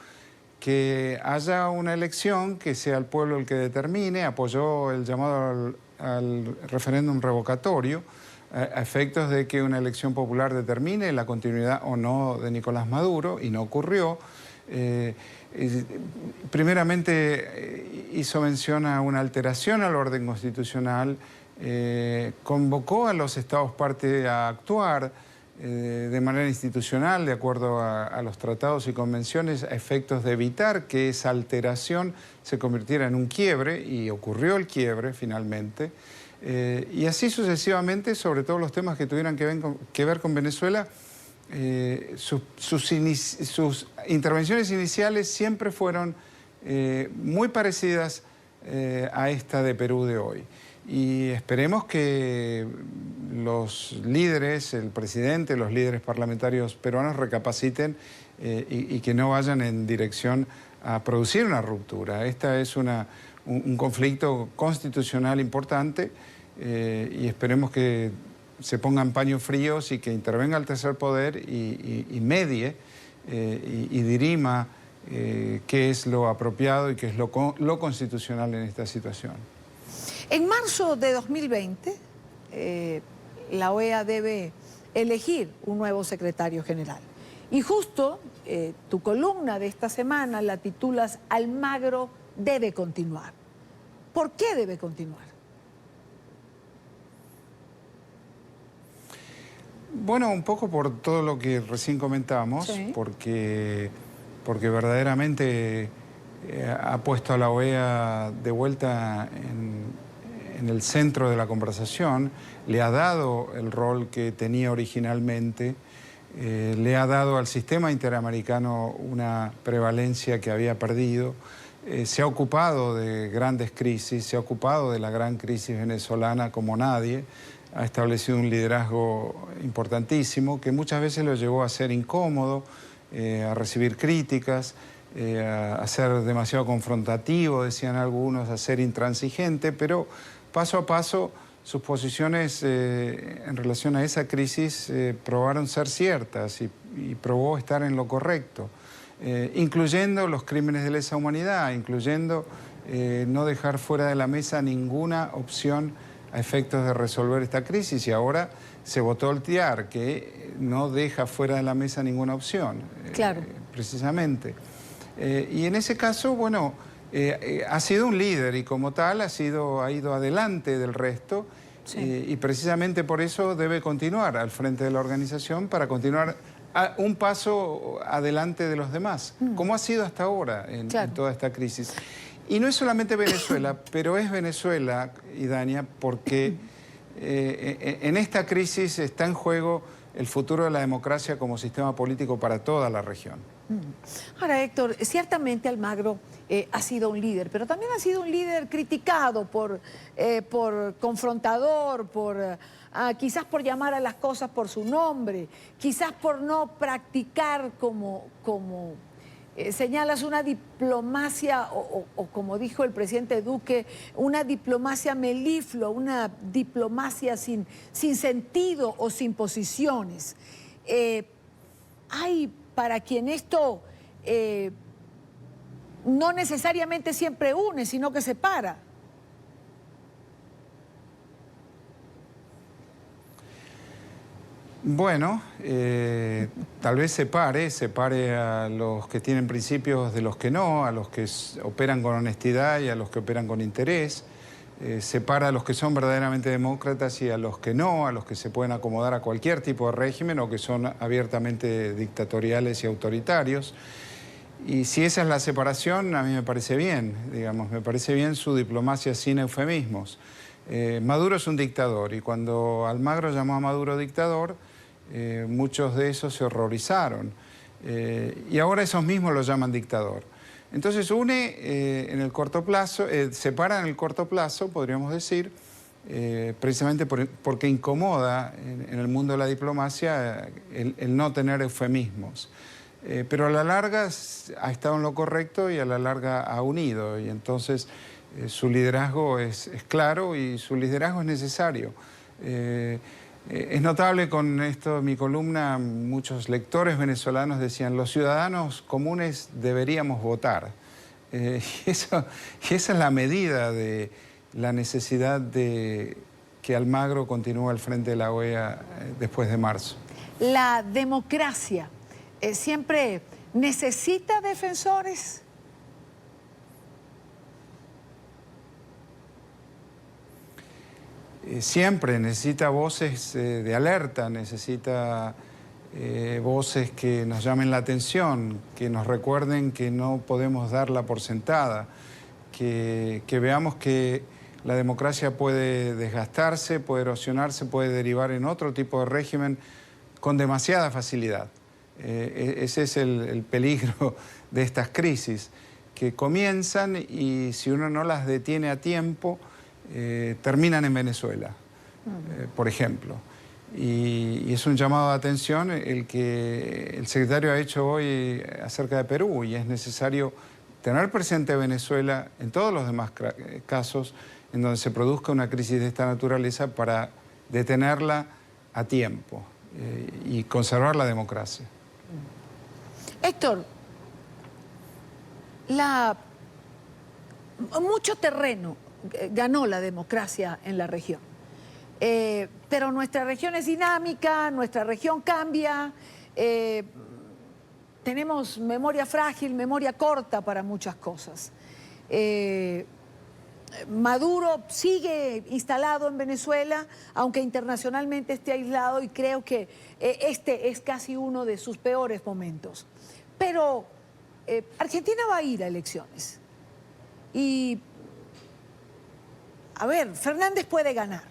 que haya una elección, que sea el pueblo el que determine. Apoyó el llamado al referéndum revocatorio, a efectos de que una elección popular determine la continuidad o no de Nicolás Maduro, y no ocurrió. Primeramente hizo mención a una alteración al orden constitucional, convocó a los estados parte a actuar de manera institucional, de acuerdo a los tratados y convenciones, a efectos de evitar que esa alteración se convirtiera en un quiebre, y ocurrió el quiebre finalmente. Y así sucesivamente, sobre todos los temas que tuvieran que ver con Venezuela. Sus intervenciones iniciales siempre fueron muy parecidas a esta de Perú de hoy. Y esperemos que los líderes, el presidente, los líderes parlamentarios peruanos recapaciten y que no vayan en dirección a producir una ruptura. Esta es un conflicto constitucional importante, y esperemos que se pongan paños fríos y que intervenga el tercer poder y medie y dirima qué es lo apropiado y qué es lo constitucional en esta situación. En marzo de 2020, la OEA debe elegir un nuevo secretario general. Y justo tu columna de esta semana la titulas "Almagro debe continuar". ¿Por qué debe continuar? Bueno, un poco por todo lo que recién comentamos, sí, porque verdaderamente ha puesto a la OEA de vuelta en el centro de la conversación, le ha dado el rol que tenía originalmente, le ha dado al sistema interamericano una prevalencia que había perdido, se ha ocupado de grandes crisis, se ha ocupado de la gran crisis venezolana como nadie, ha establecido un liderazgo importantísimo que muchas veces lo llevó a ser incómodo, a recibir críticas, a ser demasiado confrontativo, decían algunos, a ser intransigente, pero paso a paso sus posiciones en relación a esa crisis probaron ser ciertas y probó estar en lo correcto, incluyendo los crímenes de lesa humanidad, incluyendo no dejar fuera de la mesa ninguna opción a efectos de resolver esta crisis, y ahora se votó el TIAR, que no deja fuera de la mesa ninguna opción, claro, precisamente. Y en ese caso, bueno, ha sido un líder y como tal ha ido adelante del resto, sí, y precisamente por eso debe continuar al frente de la organización, para continuar un paso adelante de los demás, como ha sido hasta ahora en toda esta crisis. Y no es solamente Venezuela, pero es Venezuela, Idania, porque en esta crisis está en juego el futuro de la democracia como sistema político para toda la región. Ahora, Héctor, ciertamente Almagro ha sido un líder, pero también ha sido un líder criticado por confrontador, quizás por llamar a las cosas por su nombre, quizás por no practicar como señalas, una diplomacia, o como dijo el presidente Duque, una diplomacia meliflua, una diplomacia sin sentido o sin posiciones. Hay para quien esto no necesariamente siempre une, sino que separa. Bueno, tal vez separe a los que tienen principios de los que no, a los que operan con honestidad y a los que operan con interés, separa a los que son verdaderamente demócratas y a los que no, a los que se pueden acomodar a cualquier tipo de régimen o que son abiertamente dictatoriales y autoritarios. Y si esa es la separación, a mí me parece bien, digamos, me parece bien su diplomacia sin eufemismos. Maduro es un dictador y cuando Almagro llamó a Maduro dictador, muchos de esos se horrorizaron y ahora esos mismos lo llaman dictador. Entonces une en el corto plazo, separa en el corto plazo, podríamos decir, precisamente porque incomoda en el mundo de la diplomacia el no tener eufemismos. Pero a la larga ha estado en lo correcto y a la larga ha unido, y entonces su liderazgo es claro y su liderazgo es necesario. Es notable con esto de mi columna, muchos lectores venezolanos decían: los ciudadanos comunes deberíamos votar. Y esa es la medida de la necesidad de que Almagro continúe al frente de la OEA después de marzo. La democracia siempre necesita defensores. Siempre necesita voces de alerta, necesita voces que nos llamen la atención, que nos recuerden que no podemos darla por sentada, que veamos que la democracia puede desgastarse, puede erosionarse, puede derivar en otro tipo de régimen con demasiada facilidad. Ese es el peligro de estas crisis, que comienzan y si uno no las detiene a tiempo, terminan en Venezuela, por ejemplo. Y es un llamado de atención el que el secretario ha hecho hoy acerca de Perú, y es necesario tener presente Venezuela en todos los demás casos en donde se produzca una crisis de esta naturaleza para detenerla a tiempo y conservar la democracia. Héctor, mucho terreno ganó la democracia en la región. Pero nuestra región es dinámica, nuestra región cambia, tenemos memoria frágil, memoria corta para muchas cosas. Maduro sigue instalado en Venezuela, aunque internacionalmente esté aislado, y creo que este es casi uno de sus peores momentos. Pero Argentina va a ir a elecciones. Y, a ver, Fernández puede ganar.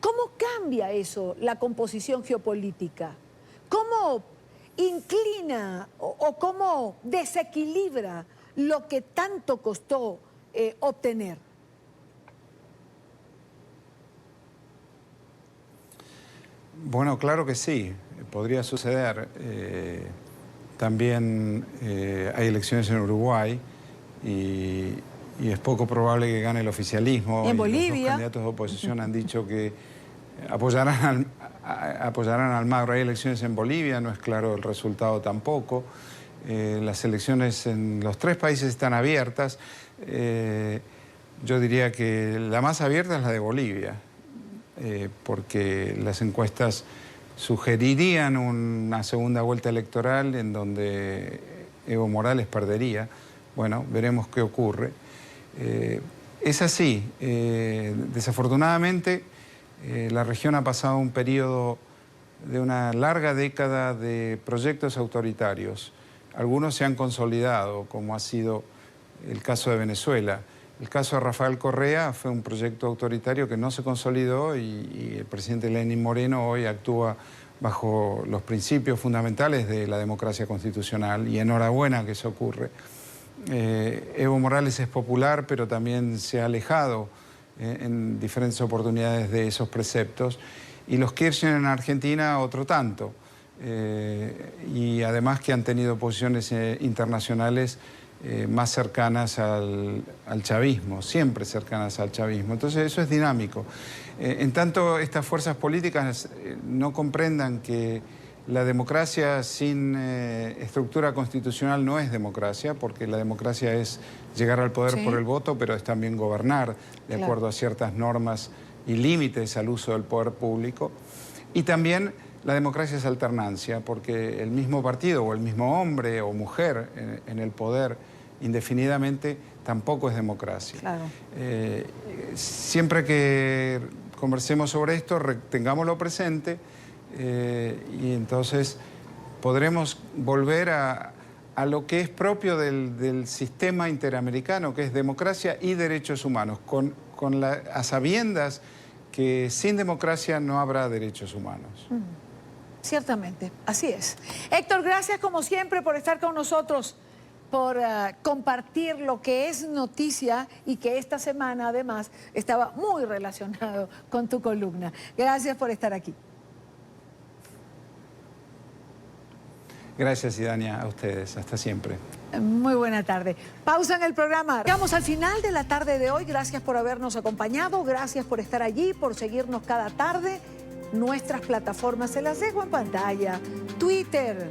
¿Cómo cambia eso la composición geopolítica? ¿Cómo inclina o cómo desequilibra lo que tanto costó obtener? Bueno, claro que sí, podría suceder. También hay elecciones en Uruguay y es poco probable que gane el oficialismo. En Bolivia. Los dos candidatos de oposición han dicho que apoyarán a Almagro. Hay elecciones en Bolivia, no es claro el resultado tampoco. Las elecciones en los tres países están abiertas. Yo diría que la más abierta es la de Bolivia, porque las encuestas sugerirían una segunda vuelta electoral en donde Evo Morales perdería. Bueno, veremos qué ocurre. Es así. Desafortunadamente, la región ha pasado un periodo de una larga década de proyectos autoritarios. Algunos se han consolidado, como ha sido el caso de Venezuela. El caso de Rafael Correa fue un proyecto autoritario que no se consolidó y el presidente Lenín Moreno hoy actúa bajo los principios fundamentales de la democracia constitucional, y enhorabuena que eso ocurre. Evo Morales es popular, pero también se ha alejado en diferentes oportunidades de esos preceptos, y los Kirchner en Argentina otro tanto. Y además que han tenido posiciones internacionales más cercanas al chavismo, siempre cercanas al chavismo. Entonces eso es dinámico. En tanto estas fuerzas políticas no comprendan que la democracia sin estructura constitucional no es democracia, porque la democracia es llegar al poder por el voto, pero es también gobernar de acuerdo a ciertas normas y límites al uso del poder público. Y también la democracia es alternancia, porque el mismo partido o el mismo hombre o mujer en el poder indefinidamente tampoco es democracia. Claro. Siempre que conversemos sobre esto, tengámoslo presente y entonces podremos volver a lo que es propio del sistema interamericano, que es democracia y derechos humanos, a sabiendas que sin democracia no habrá derechos humanos. Ciertamente, así es. Héctor, gracias como siempre por estar con nosotros, por compartir lo que es noticia y que esta semana además estaba muy relacionado con tu columna. Gracias por estar aquí. Gracias, Idania, a ustedes. Hasta siempre. Muy buena tarde. Pausa en el programa. Llegamos al final de la tarde de hoy. Gracias por habernos acompañado. Gracias por estar allí, por seguirnos cada tarde. Nuestras plataformas se las dejo en pantalla. Twitter,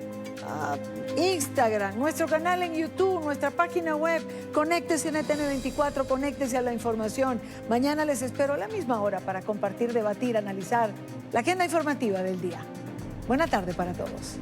Instagram, nuestro canal en YouTube, nuestra página web. Conéctese en NTN24, conéctese a la información. Mañana les espero a la misma hora para compartir, debatir, analizar la agenda informativa del día. Buena tarde para todos.